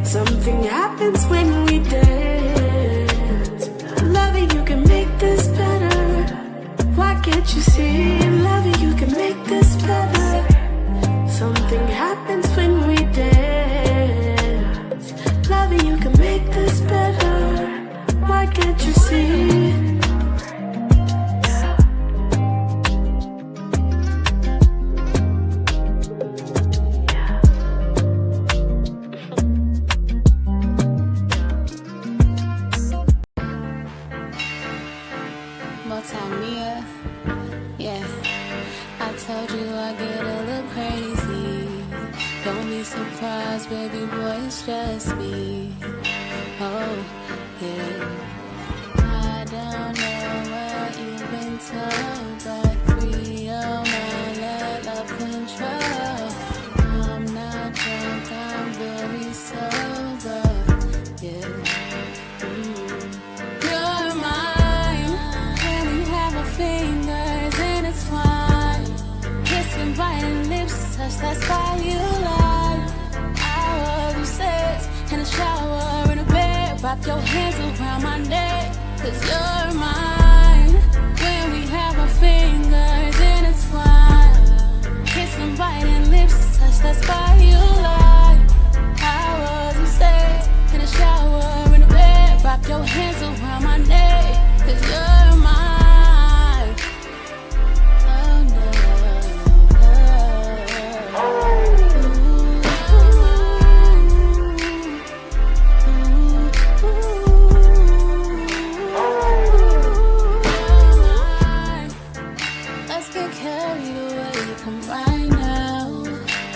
Something happens when we dance. Loving you can make this better. Why can't you see? Loving you can make this better. Something happens when we dance. Loving you can make this better. Why can't you see? Multimedia, yeah. I told you I get a little crazy. Don't be surprised, baby boy, it's just me. Oh, yeah. I don't know what you've been told, but free your mind, let love control. I'm not drunk, I'm very sober, yeah. You're mine when we have our fingers intertwined, kissing, biting lips, touch that spot you like. Hours of sex in the shower, in the bed, wrap your hands around my neck, 'cause you're mine when we have our fingers intertwined, kissing, biting lips, touch that spot you like. Hours of sex in the shower, in the bed, wrap your hands around my neck, 'cause you're mine. Oh no. Let's get carried away, come right now.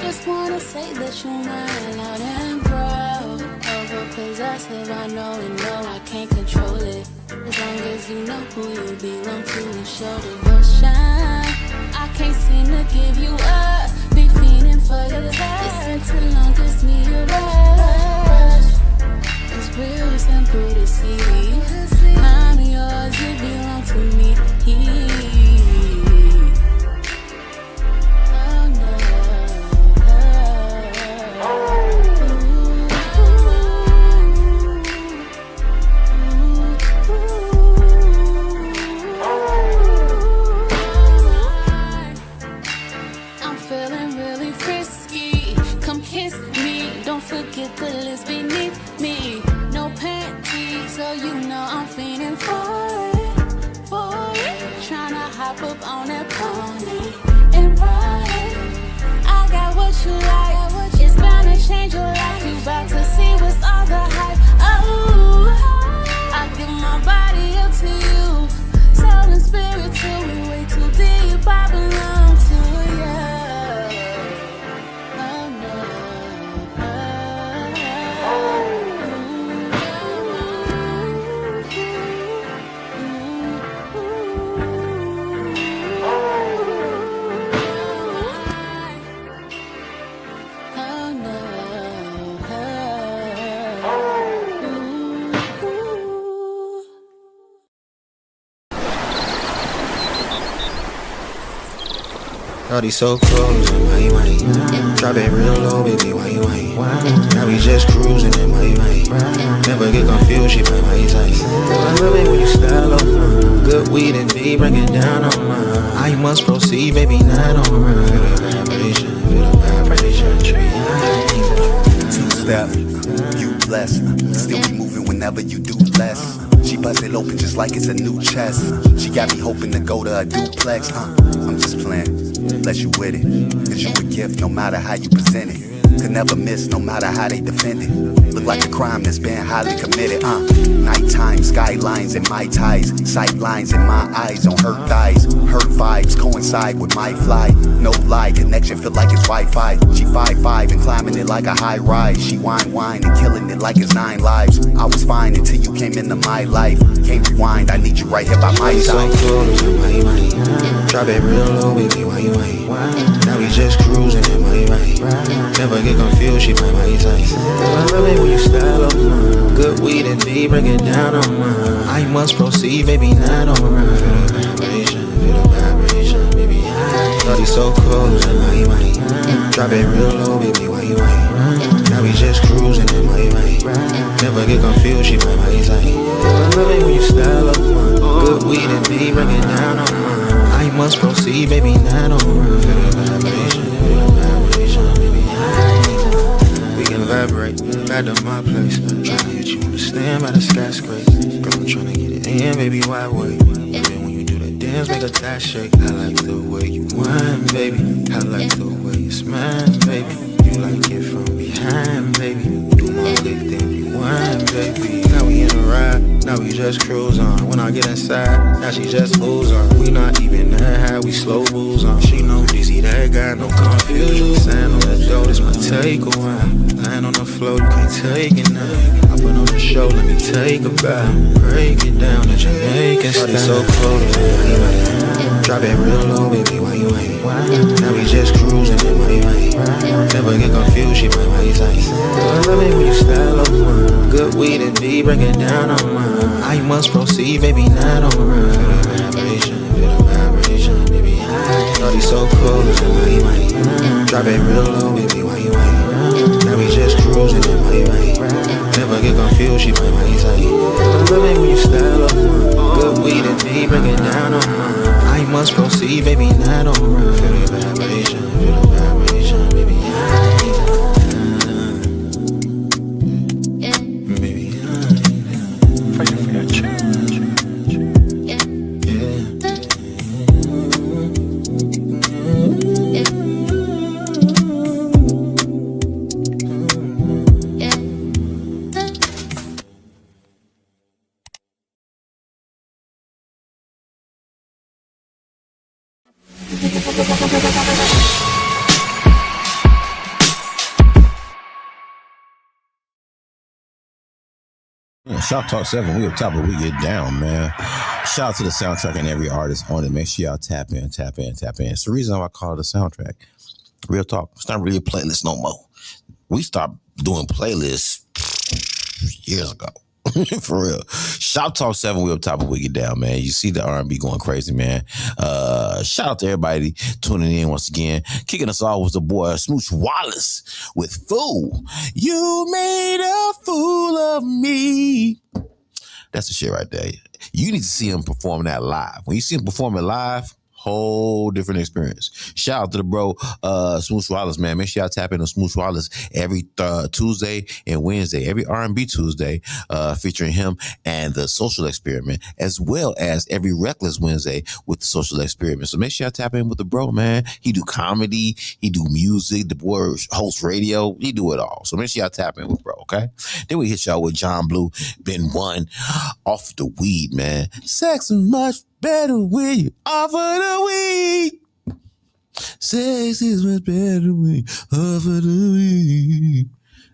Just wanna say that you're mine, loud and proud. Overpossessive, I know and know I can't control it. As long as you know who you belong to and show devotion. I can't seem to give you up, be feeling for your touch. Listen too long, gives me a rush. It's real simple to see. I'm yours, you belong to me. Oh no. I'm feeling really frisky. Come kiss me. Don't forget the list beneath me. No panties, so you know I'm feeling for it, for it. Tryna hop up on that pony and ride. I got what you like. It's bound to change your life. You about to see what's all the hype. Oh, I give my body up to you, soul and spirit too. We way too deep. I belong to you. Oh no. Shawty so close, and why? Drop it real low, baby, why? Now we just cruising, and why? break it down on mine. I must proceed, baby, not on mine. Feel the vibration, Two-step, you blessed. Still be moving whenever you do less. She bust it open just like it's a new chest. She got me hoping to go to a duplex. I'm just playing, bless you with it. Cause you a gift no matter how you present it. Could never miss no matter how they defend it. Look like a crime that's been highly committed. Nighttime skylines and my ties. Sight lines in my eyes on her thighs. Her vibes coincide with my fly. No lie, connection feel like it's Wi-Fi. She 5'5" and climbing it like a high rise. She wine and killing it like it's 9 lives. I was fine until you came into my life. Can't rewind, I need you right here by my side. So close, drop it real low, baby, why you ain't? Now we just cruising in my right. Never get confused, she my tight. I love it when you style up mine. Good weed and D, break it down on mine. I must proceed, baby, not on mine. Feel the vibration, baby. Shawty so close, drop it real low, baby, why you ain't? Now we just cruising in my right. Never get confused, she my tight. I love it when you style up mine. Good weed and D, break it down on mine. I must proceed, baby, not on mine. Feel the vibration, baby. We can vibrate back to my place. Tryna hit you on the stand by the skyscraper. Girl, I'm tryna get it in, baby, why wait? And then when you do that dance, make a thigh shake. I like the way you whine, baby. I like the way you smile, baby. You like it from behind, baby. Do my lick, then you whine, baby. Now we in a ride, now we just cruise on. When I get inside, now she just ooze on. We not even that high, we slow booze on. She know dizzy, that guy, no confusion. Sign on the door, this my takeaway. Lying on the floor, you can't take it now. I put on the show, let me take a bow. Break it down to Jamaican style. So close, drop it real low, baby, why you ain't? Now we just cruising in my right. Never get confused, she my tight. I love it when you style up mine. Good weed and D, break it down on mine. I must proceed, baby, not on mine. Feel the vibration, baby. Shawty so close, drop it real low, baby, why you ain't? Now we just cruising in my right. Never get confused, she my tight. I love it when you style up mine. Good weed and D, break it down on mine. I must proceed, baby, not on mine. Feel the vibration, baby. Shop Talk 7, we up top, but we get down, man. Shout out to the soundtrack and every artist on it. Make sure y'all tap in. It's the reason why I call it a soundtrack. Real talk. It's not really a playlist no more. We stopped doing playlists years ago. For real. Shop Talk 7, we up top, but we get down, man. You see the R&B going crazy, man. Shout out to everybody tuning in once again. Kicking us off was the boy Smooch Wallace with Fool. You made a fool of me. That's the shit right there. You need to see him performing that live. When you see him performing live, whole different experience. Shout out to the bro, Smooch Wallace, man. Make sure y'all tap into Smooch Wallace every Tuesday and Wednesday, every R&B Tuesday, featuring him and the Social Experiment, as well as every Reckless Wednesday with the Social Experiment. So make sure y'all tap in with the bro, man. He do comedy, he do music, the boy hosts radio, he do it all. So make sure y'all tap in with bro, okay? Then we hit y'all with John Blue, Been One, off the weed, man. Sex is much better when you offer the weed. Sex is much better when you offer the weed.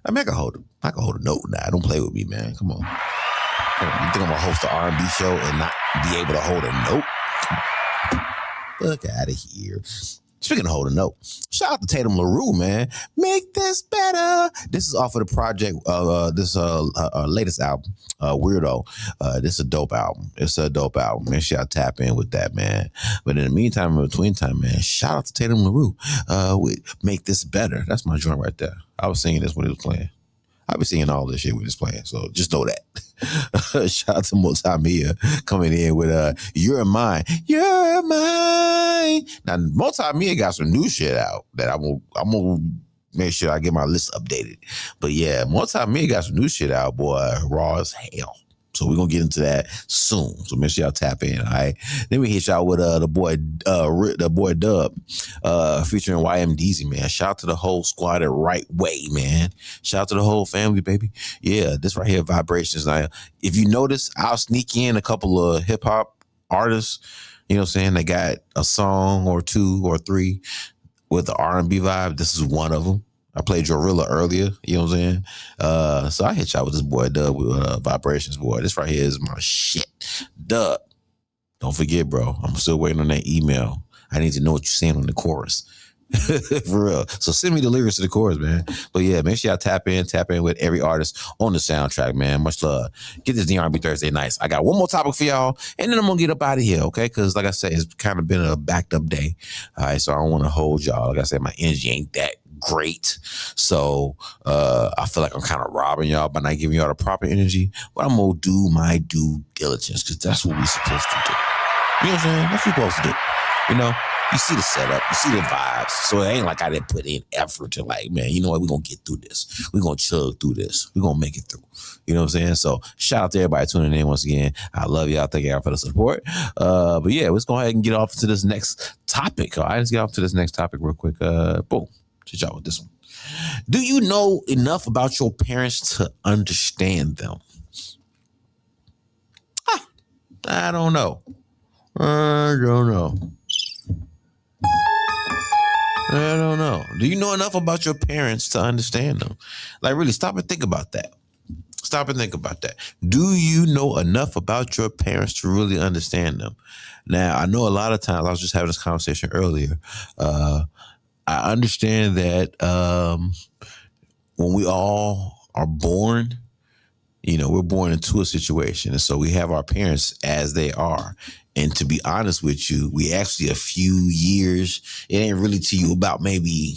I mean, I can hold a note now. Don't play with me, man. Come on. You think I'm gonna host an R&B show and not be able to hold a note? Fuck out of here. Speaking of holding a note, shout out to Tatum LaRue, man. Make this better. This is off of the project, this latest album, Weirdo. This is a dope album. It's a dope album. Make sure y'all tap in with that, man. But in the meantime, in between time, man, shout out to Tatum LaRue with Make This Better. That's my joint right there. I was singing this when it was playing. I'll be singing all this shit with this playing. So just know that. Shout out to Multimedia coming in with You're Mine. You're Mine. Now Multimedia got some new shit out that I'm gonna make sure I get my list updated. But yeah, Multimedia got some new shit out, boy. Raw as hell. So we're gonna get into that soon. So make sure y'all tap in. All right. Then we hit y'all with the boy Dub, featuring YMDZ, man. Shout out to the whole squad at Right Way, man. Shout out to the whole family, baby. Yeah, this right here, Vibrations. Now, if you notice, I'll sneak in a couple of hip hop artists. You know what I'm saying? They got a song or two or three with the R&B vibe. This is one of them. I played Jorilla earlier, you know what I'm saying? So I hit y'all with this boy Dub with Vibrations, boy. This right here is my shit. Dub, don't forget, bro. I'm still waiting on that email. I need to know what you're saying on the chorus. For real. So send me the lyrics to the chorus, man. But yeah, make sure y'all tap in with every artist on the soundtrack, man. Much love. Get this R&B Thursday nights. I got one more topic for y'all, and then I'm gonna get up out of here, okay? Because like I said, it's kind of been a backed up day. All right, so I don't want to hold y'all. Like I said, my energy ain't that great. So I feel like I'm kind of robbing y'all by not giving y'all the proper energy. But I'm gonna do my due diligence because that's what we're supposed to do. You know what I'm saying? That's what we're supposed to do. You know? You see the setup, you see the vibes. So it ain't like I didn't put in effort to like, man, you know what? We're going to get through this. We're going to chug through this. We're going to make it through. You know what I'm saying? So shout out to everybody tuning in once again. I love y'all. Thank y'all for the support. But yeah, let's go ahead and get off to this next topic. All right, let's get off to this next topic real quick. Boom. Hit y'all with this one. Do you know enough about your parents to understand them? I don't know. I don't know. Do you know enough about your parents to understand them? Like, really, stop and think about that. Do you know enough about your parents to really understand them? Now, I know a lot of times, I was just having this conversation earlier. I understand that when we all are born, you know, we're born into a situation. And so we have our parents as they are. And to be honest with you, we actually a few years, it ain't really to you about maybe,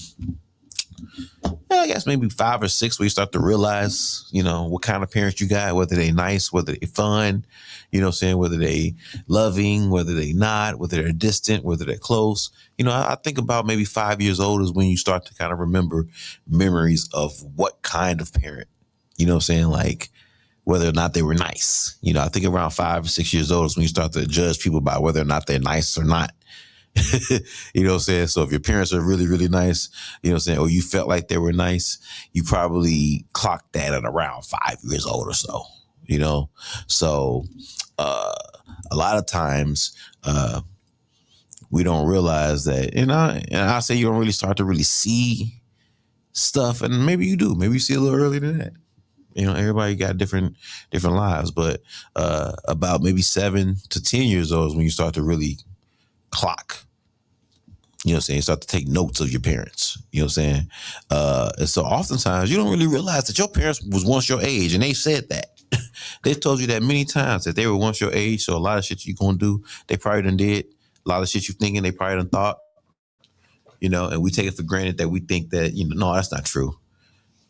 I guess maybe 5 or 6 where you start to realize, you know, what kind of parents you got, whether they nice, whether they fun, you know what I'm saying, whether they loving, whether they not, whether they're distant, whether they're close. You know, I think about maybe 5 years old is when you start to kind of remember memories of what kind of parent, you know what I'm saying, like, whether or not they were nice. You know, I think around 5 or 6 years old is when you start to judge people by whether or not they're nice or not. You know what I'm saying? So if your parents are really, really nice, you know what I'm saying, or you felt like they were nice, you probably clocked that at around 5 years old or so, you know? So a lot of times we don't realize that, and I say you don't really start to really see stuff, and maybe you do. Maybe you see a little earlier than that. You know, everybody got different lives, but about maybe 7 to 10 years old is when you start to really clock. You know what I'm saying? You start to take notes of your parents. You know what I'm saying? And so oftentimes you don't really realize that your parents was once your age, and they said that. They've told you that many times that they were once your age, so a lot of shit you gonna do, they probably done did. A lot of shit you thinking, they probably done thought. You know, and we take it for granted that we think that, you know, no, that's not true.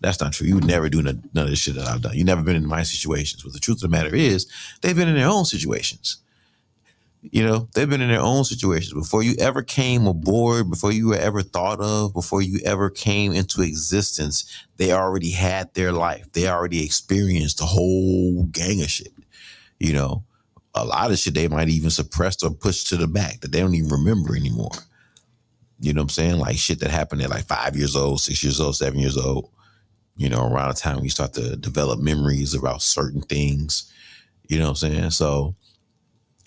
That's not true. You would never do none of this shit that I've done. You've never been in my situations. But the truth of the matter is, they've been in their own situations. You know, they've been in their own situations. Before you ever came aboard, before you were ever thought of, before you ever came into existence, they already had their life. They already experienced a whole gang of shit. You know, a lot of shit they might even suppress or push to the back that they don't even remember anymore. You know what I'm saying? Like shit that happened at like 5 years old, 6 years old, 7 years old. You know, around the time when you start to develop memories about certain things, you know what I'm saying? So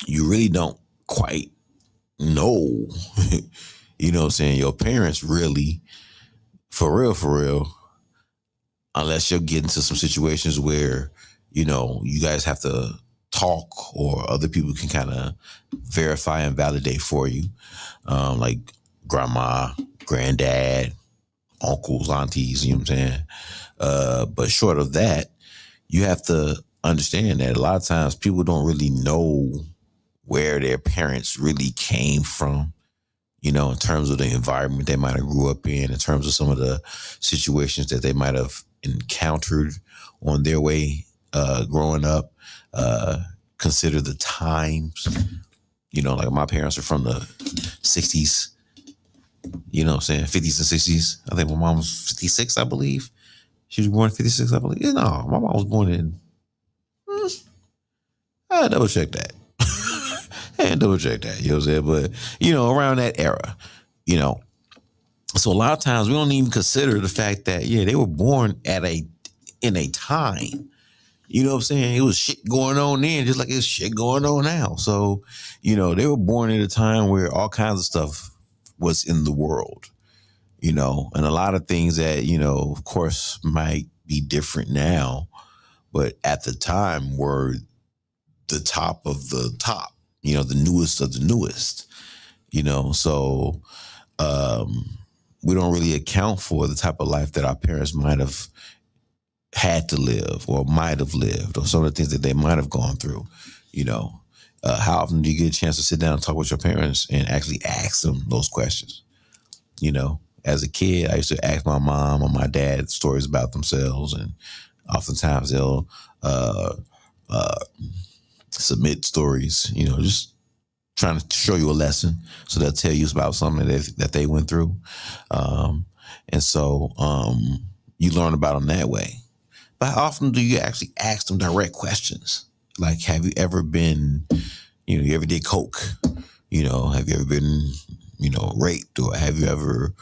you really don't quite know, you know what I'm saying, your parents really, for real, unless you're getting to some situations where, you know, you guys have to talk or other people can kind of verify and validate for you, like grandma, granddad, uncles, aunties, you know what I'm saying? But short of that, you have to understand that a lot of times people don't really know where their parents really came from, you know, in terms of the environment they might have grew up in terms of some of the situations that they might have encountered on their way growing up, consider the times. Like my parents are from the 60s, you know what I'm saying, 50s and 60s. I think my mom was 56, I believe. She was born in 56, I believe. No, my mom was born in, I double check that. You know what I'm saying? But, around that era, So a lot of times we don't even consider the fact that, they were born in a time. You know what I'm saying? It was shit going on then, just like it's shit going on now. So, they were born at a time where all kinds of stuff was in the world, and a lot of things that, of course, might be different now, but at the time were the top of the top, the newest of the newest, So we don't really account for the type of life that our parents might have had to live or might have lived, or some of the things that they might have gone through. How often do you get a chance to sit down and talk with your parents and actually ask them those questions? As a kid, I used to ask my mom or my dad stories about themselves, and oftentimes they'll submit stories, just trying to show you a lesson. So they'll tell you about something that they went through. And so you learn about them that way. But how often do you actually ask them direct questions? Like, have you ever been, you ever did coke? Have you ever been, raped? Or have you ever,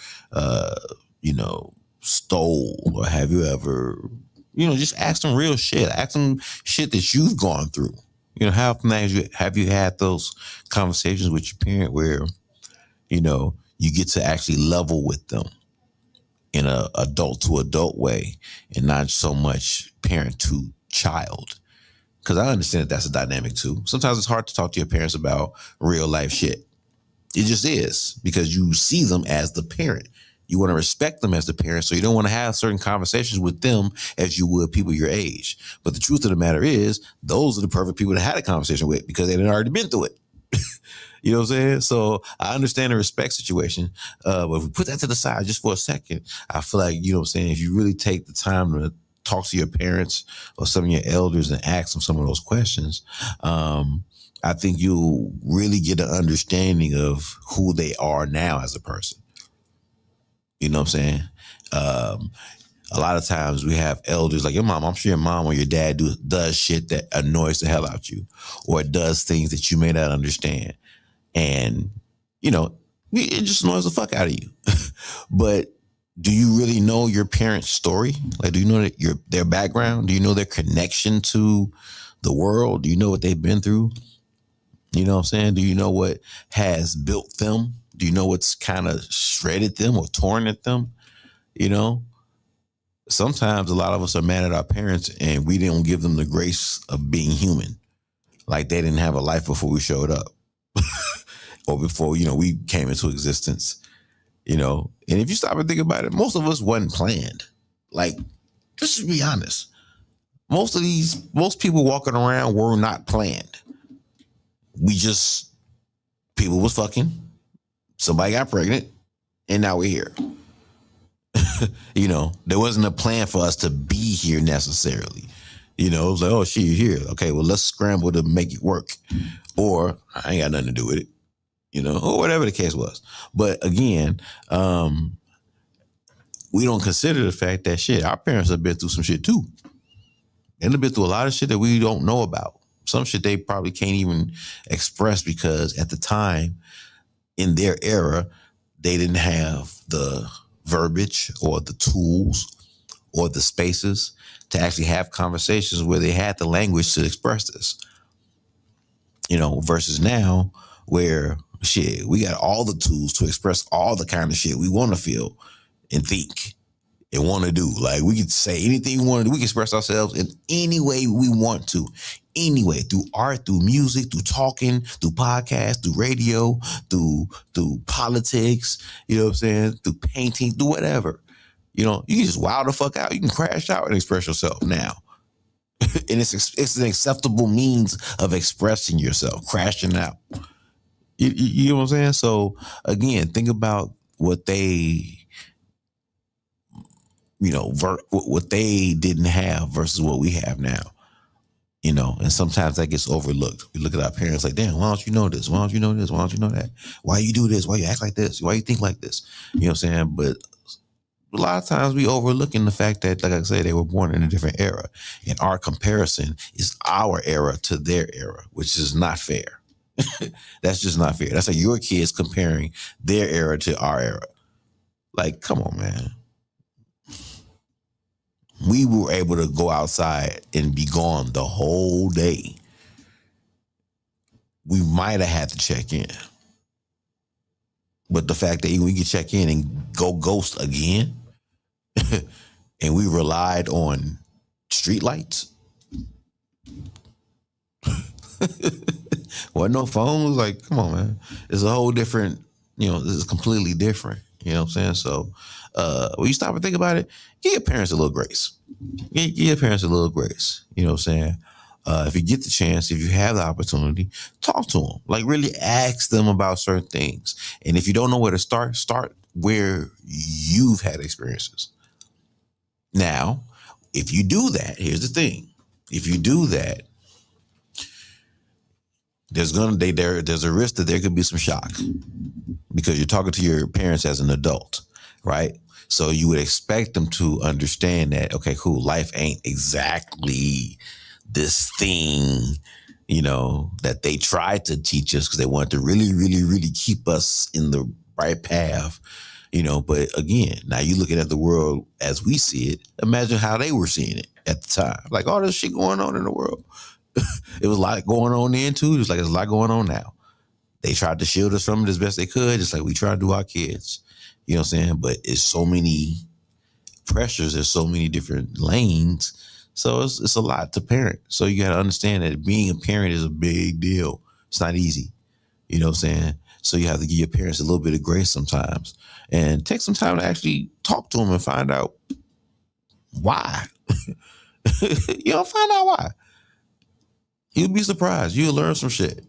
stole? Or have you ever, just ask them real shit. Ask them shit that you've gone through. How often have you had those conversations with your parent where, you get to actually level with them in a adult to adult way and not so much parent to child? Because I understand that that's a dynamic too. Sometimes it's hard to talk to your parents about real life shit. It just is, because you see them as the parent. You want to respect them as the parent, so you don't want to have certain conversations with them as you would people your age. But the truth of the matter is, those are the perfect people to have a conversation with because they've already been through it. You know what I'm saying? So I understand the respect situation. But if we put that to the side just for a second, I feel like, you know what I'm saying, if you really take the time to talk to your parents or some of your elders and ask them some of those questions, I think you'll really get an understanding of who they are now as a person. You know what I'm saying? A lot of times we have elders like your mom. I'm sure your mom or your dad does shit that annoys the hell out you, or does things that you may not understand. And, it just annoys the fuck out of you. But do you really know your parents' story? Like, do you know their background? Do you know their connection to the world? Do you know what they've been through? You know what I'm saying? Do you know what has built them? Do you know what's kind of shredded them or torn at them? Sometimes a lot of us are mad at our parents and we didn't give them the grace of being human. Like they didn't have a life before we showed up or before, we came into existence, And if you stop and think about it, most of us wasn't planned. Like, just to be honest, most people walking around were not planned. People was fucking, somebody got pregnant, and now we're here. There wasn't a plan for us to be here necessarily. It was like, oh, shit, you're here. Okay, well, let's scramble to make it work. Or I ain't got nothing to do with it, or whatever the case was. But again, we don't consider the fact that shit, our parents have been through some shit too. And they've been through a lot of shit that we don't know about. Some shit they probably can't even express because at the time, in their era, they didn't have the verbiage or the tools or the spaces to actually have conversations where they had the language to express this. Versus now where shit, we got all the tools to express all the kind of shit we want to feel and think and want to do. Like, we could say anything we want to do. We can express ourselves in any way we want to. Anyway, through art, through music, through talking, through podcasts, through radio, through politics, you know what I'm saying? Through painting, through whatever. You can just wow the fuck out. You can crash out and express yourself now. And it's an acceptable means of expressing yourself, crashing out. You know what I'm saying? So again, think about what they you know, what they didn't have versus what we have now. You know, and sometimes that gets overlooked. We look at our parents like, damn, why don't you know this? Why don't you know this? Why don't you know that? Why you do this? Why you act like this? Why you think like this? You know what I'm saying? But a lot of times we overlooking the fact that, like I said, they were born in a different era. And our comparison is our era to their era, which is not fair. That's just not fair. That's like your kids comparing their era to our era. Like, come on, man. We were able to go outside and be gone the whole day. We might have had to check in. But the fact that we could check in and go ghost again, and we relied on streetlights. Wasn't no phones. Like, come on, man. It's a whole different, you know, this is completely different. You know what I'm saying? So when you stop and think about it, give your parents a little grace. Give your parents a little grace. You know what I'm saying? If you get the chance, if you have the opportunity, talk to them. Like, really ask them about certain things. And if you don't know where to start where you've had experiences. Now, if you do that, here's the thing. If you do that, there's a risk that there could be some shock because you're talking to your parents as an adult, right? So you would expect them to understand that, okay, cool, life ain't exactly this thing, you know, that they tried to teach us because they wanted to really, really, really keep us in the right path, you know. But again, now you're looking at the world as we see it. Imagine how they were seeing it at the time. Like, all this shit going on in the world. It was a lot going on then too. Just like there's a lot going on now. They tried to shield us from it as best they could, just like we try to do our kids. You know what I'm saying? But it's so many pressures. There's so many different lanes. So it's a lot to parent. So you got to understand that being a parent is a big deal. It's not easy. You know what I'm saying? So you have to give your parents a little bit of grace sometimes and take some time to actually talk to them and find out why. You know, find out why. You'll be surprised. You'll learn some shit.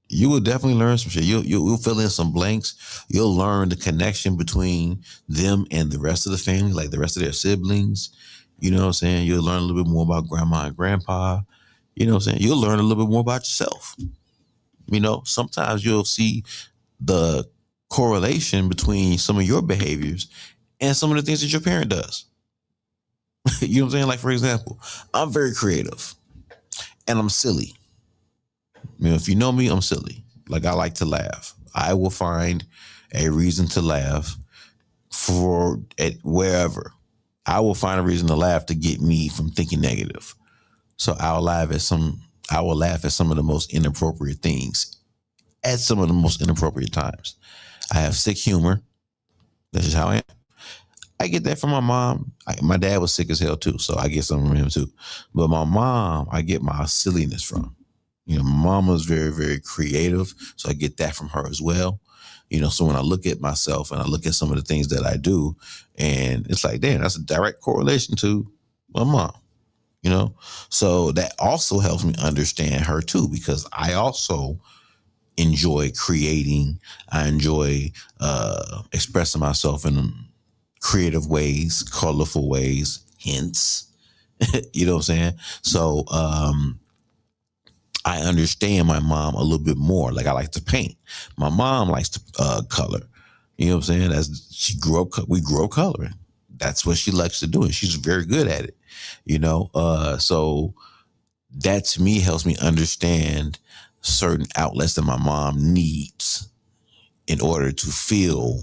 You will definitely learn some shit. You'll fill in some blanks. You'll learn the connection between them and the rest of the family, like the rest of their siblings. You know what I'm saying? You'll learn a little bit more about grandma and grandpa. You know what I'm saying? You'll learn a little bit more about yourself. You know, sometimes you'll see the correlation between some of your behaviors and some of the things that your parent does. You know what I'm saying? Like, for example, I'm very creative. And I'm silly. You know, if you know me, I'm silly. Like, I like to laugh. I will find a reason to laugh wherever. I will find a reason to laugh to get me from thinking negative. So I will laugh at some of the most inappropriate things at some of the most inappropriate times. I have sick humor. That's just how I am. I get that from my mom. My dad was sick as hell too, so I get something from him too. But my mom, I get my silliness from. You know, my mom was very, very creative, so I get that from her as well. You know, so when I look at myself and I look at some of the things that I do, and it's like, damn, that's a direct correlation to my mom. You know, so that also helps me understand her too, because I also enjoy creating. I enjoy expressing myself in creative ways, colorful ways, hints. You know what I'm saying? So I understand my mom a little bit more. Like, I like to paint. My mom likes to color. You know what I'm saying? We grew up coloring. That's what she likes to do, and she's very good at it. You know, so that to me helps me understand certain outlets that my mom needs in order to feel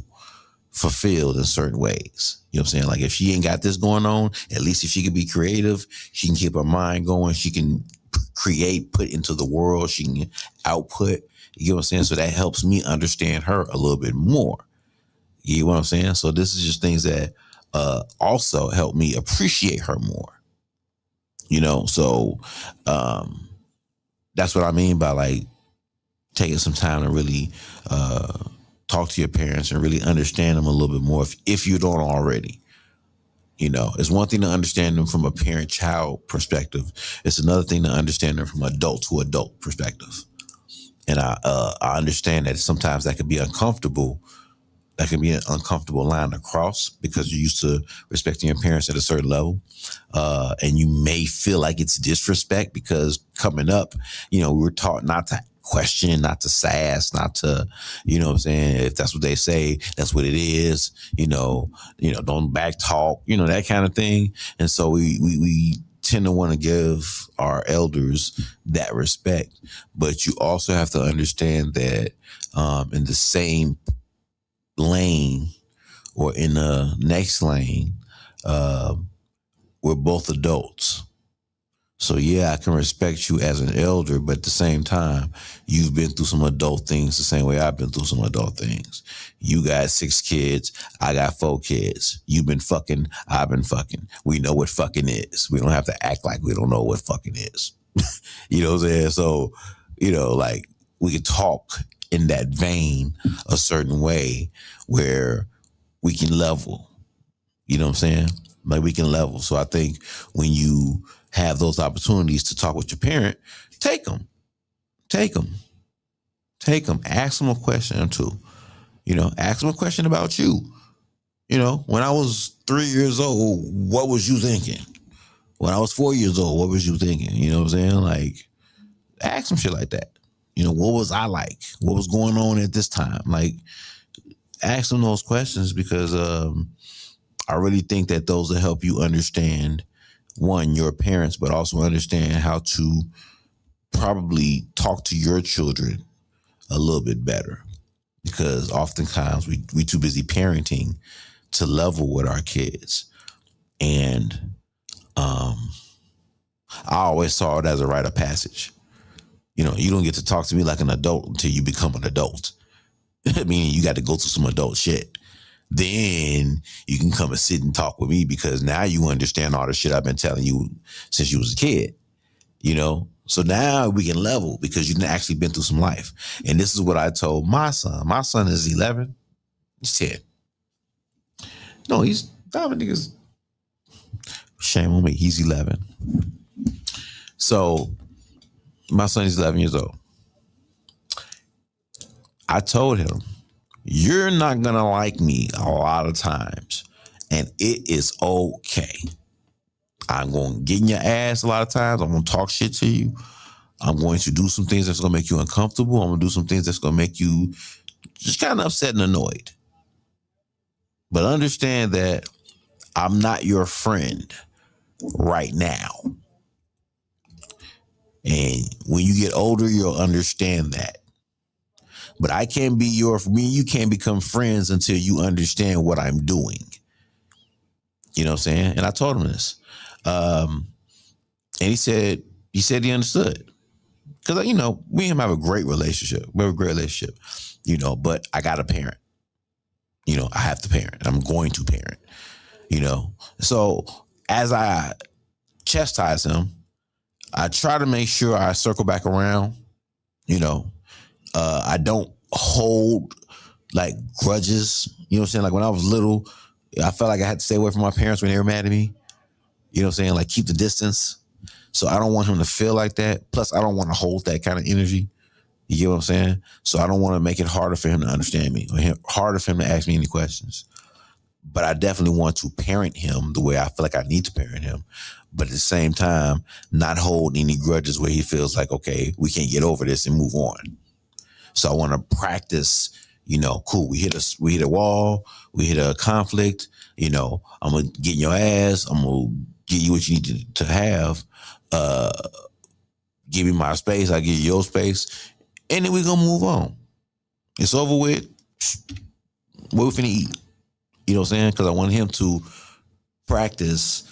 fulfilled in certain ways. You know what I'm saying? Like, if she ain't got this going on, at least if she can be creative, she can keep her mind going. She can create, put into the world. She can output. You know what I'm saying? So that helps me understand her a little bit more. You know what I'm saying? So this is just things that also help me appreciate her more. You know, so that's what I mean by, like, taking some time to really talk to your parents and really understand them a little bit more if you don't already. You know, it's one thing to understand them from a parent-child perspective. It's another thing to understand them from adult to adult perspective. And I understand that sometimes that could be uncomfortable that can be an uncomfortable line to cross because you're used to respecting your parents at a certain level. And you may feel like it's disrespect because coming up, we were taught not to question, not to sass, not to, what I'm saying? If that's what they say, that's what it is, don't back talk, that kind of thing. And so we tend to want to give our elders that respect. But you also have to understand that in the same lane or in the next lane, we're both adults. So yeah, I can respect you as an elder, but at the same time, you've been through some adult things the same way I've been through some adult things. You got 6 kids, I got 4 kids. You've been fucking, I've been fucking. We know what fucking is. We don't have to act like we don't know what fucking is. You know what I'm saying? So, like we could talk in that vein a certain way where we can level. You know what I'm saying? Like we can level. So I think when you have those opportunities to talk with your parent, take them. Ask them a question or two. Ask them a question about you. When I was 3 years old, what was you thinking? When I was 4 years old, what was you thinking? You know what I'm saying? Like, ask them shit like that. What was I like? What was going on at this time? Like, ask them those questions because I really think that those will help you understand, one, your parents, but also understand how to probably talk to your children a little bit better. Because oftentimes we too busy parenting to level with our kids. And I always saw it as a rite of passage. You don't get to talk to me like an adult until you become an adult. Meaning you got to go through some adult shit. Then you can come and sit and talk with me because now you understand all the shit I've been telling you since you was a kid, So now we can level because you've actually been through some life. And this is what I told my son. My son is 11. He's 10. No, Dominic shame on me. He's 11. So my son is 11 years old. I told him, you're not going to like me a lot of times, and it is okay. I'm going to get in your ass a lot of times. I'm going to talk shit to you. I'm going to do some things that's going to make you uncomfortable. I'm going to do some things that's going to make you just kind of upset and annoyed. But understand that I'm not your friend right now. And when you get older, you'll understand that. But I can't be you can't become friends until you understand what I'm doing. You know what I'm saying? And I told him this. And he said he understood. Because, me and him have a great relationship. We have a great relationship, but I got a parent. I have to parent. I'm going to parent, So as I chastise him, I try to make sure I circle back around, I don't hold like grudges. You know what I'm saying? Like when I was little, I felt like I had to stay away from my parents when they were mad at me. You know what I'm saying? Like keep the distance. So I don't want him to feel like that. Plus, I don't want to hold that kind of energy. You get what I'm saying? So I don't want to make it harder for him to understand me or harder for him to ask me any questions. But I definitely want to parent him the way I feel like I need to parent him. But at the same time, not hold any grudges where he feels like, okay, we can't get over this and move on. So I want to practice, cool. We hit a wall, we hit a conflict, I'm going to get in your ass. I'm going to get you what you need to have. Give me my space. I give you your space. And then we're going to move on. It's over with. What we finna eat? You know what I'm saying? Because I want him to practice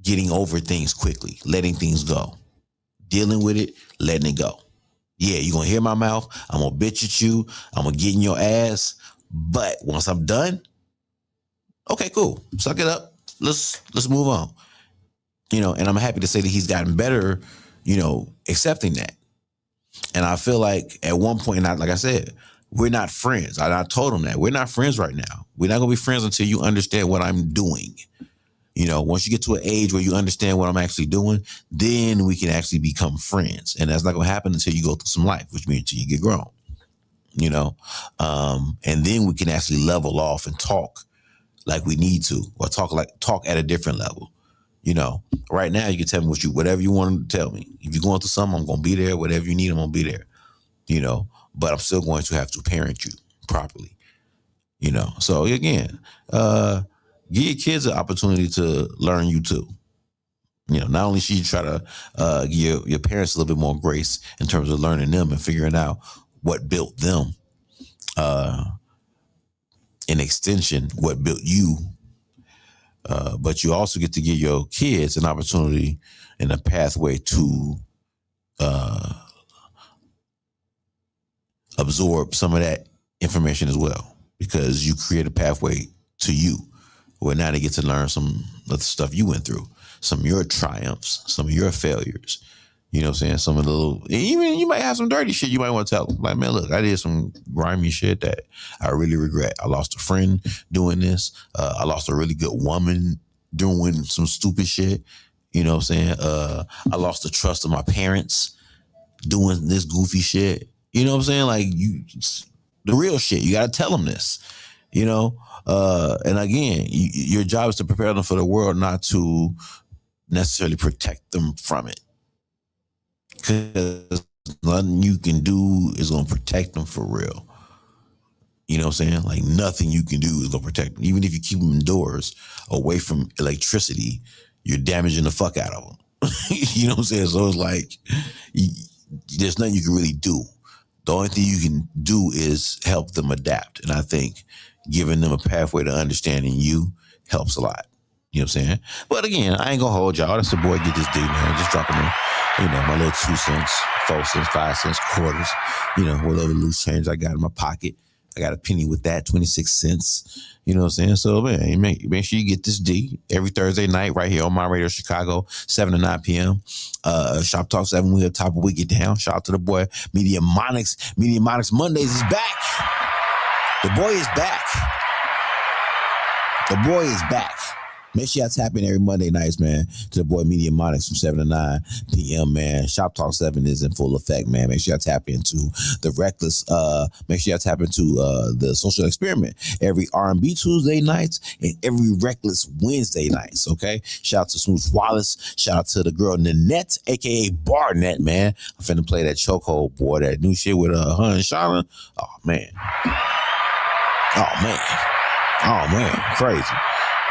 getting over things quickly, letting things go, dealing with it, letting it go. Yeah, you're going to hear my mouth. I'm going to bitch at you. I'm going to get in your ass. But once I'm done, okay, cool. Suck it up. Let's move on. And I'm happy to say that he's gotten better, accepting that. And I feel like at one point, like I said, we're not friends. I told him that. We're not friends right now. We're not going to be friends until you understand what I'm doing. Once you get to an age where you understand what I'm actually doing, then we can actually become friends. And that's not going to happen until you go through some life, which means until you get grown. you know, and then we can actually level off and talk like we need to, or talk at a different level. You know, right now you can tell me whatever you want to tell me. If you're going through something, I'm going to be there. Whatever you need, I'm going to be there. You know, but I'm still going to have to parent you properly. You know, so again, give your kids an opportunity to learn you too. You know, not only should you try to give your parents a little bit more grace in terms of learning them and figuring out what built them, in extension, what built you. But you also get to give your kids an opportunity and a pathway to absorb some of that information as well, because you create a pathway to you where now they get to learn some of the stuff you went through, some of your triumphs, some of your failures. You know what I'm saying? Some of the little, even you might have some dirty shit you might want to tell them. Like, man, look, I did some grimy shit that I really regret. I lost a friend doing this. I lost a really good woman doing some stupid shit. You know what I'm saying? I lost the trust of my parents doing this goofy shit. You know what I'm saying? Like, the real shit. You got to tell them this, you know? And again, your job is to prepare them for the world, not to necessarily protect them from it. Because nothing you can do is going to protect them for real. You know what I'm saying? Like, nothing you can do is going to protect them. Even if you keep them indoors, away from electricity, you're damaging the fuck out of them. You know what I'm saying? So it's like, there's nothing you can really do. The only thing you can do is help them adapt. And I think giving them a pathway to understanding you helps a lot. You know what I'm saying? But again, I ain't gonna hold y'all. That's the boy Get This D, man. Just dropping in, you know, my little 2 cents, 4 cents, 5 cents, quarters, you know, whatever loose change I got in my pocket. I got a penny with that, 26 cents. You know what I'm saying? So, man, make sure you get this D every Thursday night right here on My Radio Chicago, 7 to 9 p.m. Shop Talk 7, we at top of We Get Down. Shout out to the boy, Media Monix. Media Monix Mondays is back. The boy is back. The boy is back. Make sure y'all tap in every Monday nights, man, to the boy Media Monix from 7 to 9 p.m., man. Shop Talk 7 is in full effect, man. Make sure y'all tap into the Reckless. Make sure y'all tap into the Social Experiment every R&B Tuesday nights and every Reckless Wednesday nights, okay? Shout out to Smooth Wallace. Shout out to the girl Nanette, a.k.a. Barnett, man. I'm finna play that chokehold, boy, that new shit with her and Shauna. Oh, man. Oh, man. Crazy.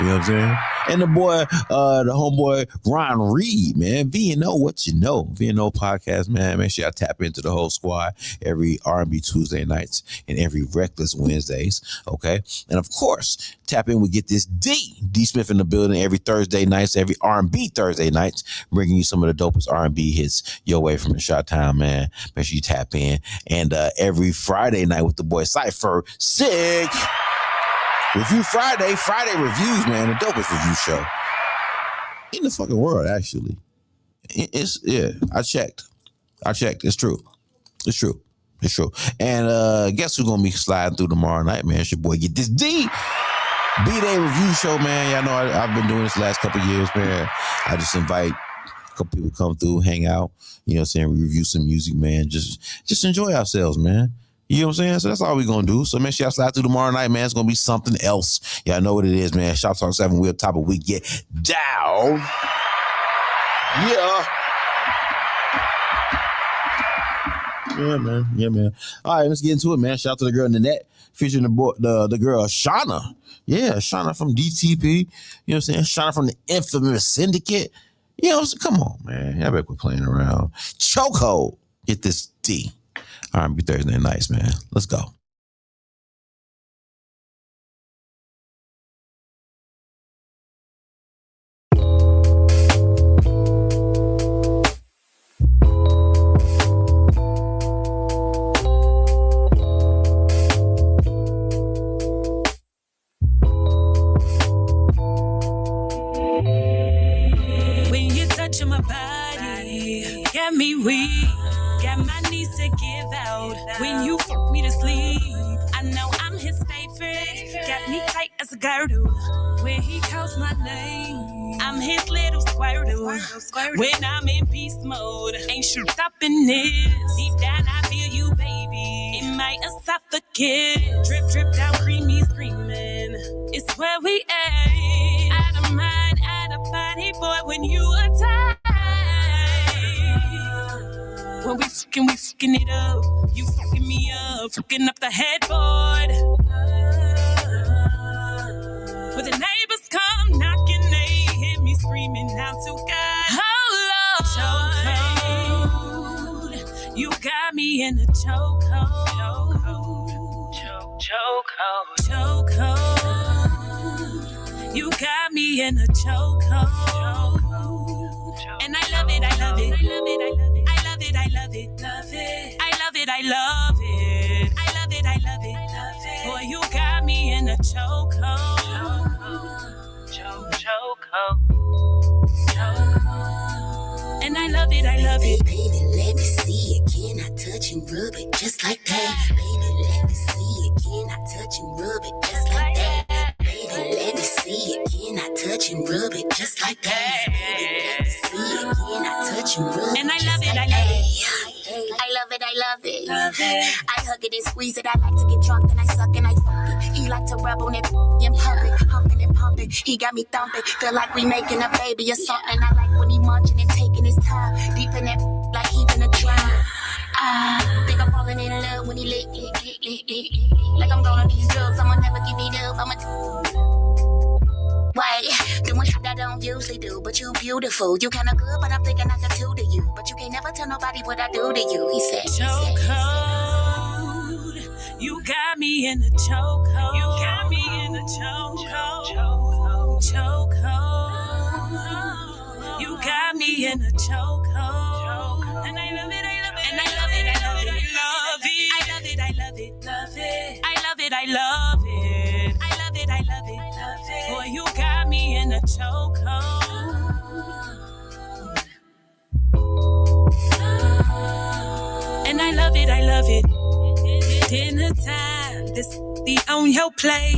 You know what I'm saying? And the boy, the homeboy, Ron Reed, man. VNO, what you know. VNO podcast, man. Make sure y'all tap into the whole squad every R&B Tuesday nights and every Reckless Wednesdays, okay? And of course, tap in with Get This D. D Smith in the building every Thursday nights, every R&B Thursday nights, bringing you some of the dopest R&B hits your way from the Chi-Town, man. Make sure you tap in. And every Friday night with the boy Cypher, Sig. Review Friday reviews, man, the dopest review show in the fucking world, actually. I checked. It's true. And guess who's gonna be sliding through tomorrow night, man? It's your boy Get This D. B-Day review show, man. Y'all know I've been doing this the last couple of years, man. I just invite a couple people come through, hang out, you know what I'm saying? We review some music, man. Just enjoy ourselves, man. You know what I'm saying? So that's all we're going to do. So make sure y'all slide through tomorrow night, man. It's going to be something else. Y'all know what it is, man. Shop Talk 7, we're top of We Get Down. Yeah. Yeah, man. All right, let's get into it, man. Shout out to the girl Nanette, featuring the girl Shauna. Yeah, Shauna from DTP. You know what I'm saying? Shauna from the infamous Syndicate. You know what I'm saying? Come on, man. Y'all better quit playing around. Chokehold. Get This D. R&B Thursday nights, man. Let's go. When you're touching my body, got me weak. Got my knees to give out when you fuck me to sleep. I know I'm his favorite. Got me tight as a girdle. When he calls my name, I'm his little squirtle. When I'm in beast mode, ain't shit stopping this. Deep down, I feel you, baby. In my esophagus. Drip, drip down, creamy, screaming. It's where we at. Out of mind, out of body, boy, when you attack. When we fucking it up. You fucking me up, fucking up the headboard. When the neighbors come knocking, they hear me screaming out to God. Oh Lord, chokehold. You got me in a chokehold. Chokehold. You got me in a chokehold. And I love it, I love it, I love it, I love it, I love it, I love it, love it. I love it, I love it. I love it, I love it, love it. Boy, you got me in a chokehold. Chokehold. And I love it, I love it. Baby, let me see it. Can I touch and rub it just like that? Baby, let me see it. Can I touch and rub it just like that? Baby, let me see it. Can I touch and rub it just like that? Baby, let me see it. Can I touch and rub it? And I love it, I love it. I love it, I love it. I hug it and squeeze it. I like to get drunk, then I suck and I fuck it. He like to rub on it and pump it, humping and pumping. He got me thumping, feel like we making a baby or something. I like when he munching and taking his time, deep in that like he finna drown. I think I'm falling in love when he lick. Like I'm going on these drugs, I'ma never give it up. Wait, doing shit I don't usually do, but you beautiful. You kinda good, but I'm thinking I could do to you. But you can't never tell nobody what I do to you, he said. Chokehold, you got me in a chokehold. You got me in a chokehold. Chokehold, you got me in a chokehold. And I love it, I love it, and I love it, I love it, I love it. I love it, I love it, love it. I love it, I love it. I love it, I love it, love it. Boy, you got me in a chokehold. And I love it, I love it. Dinner time, this be on your plate.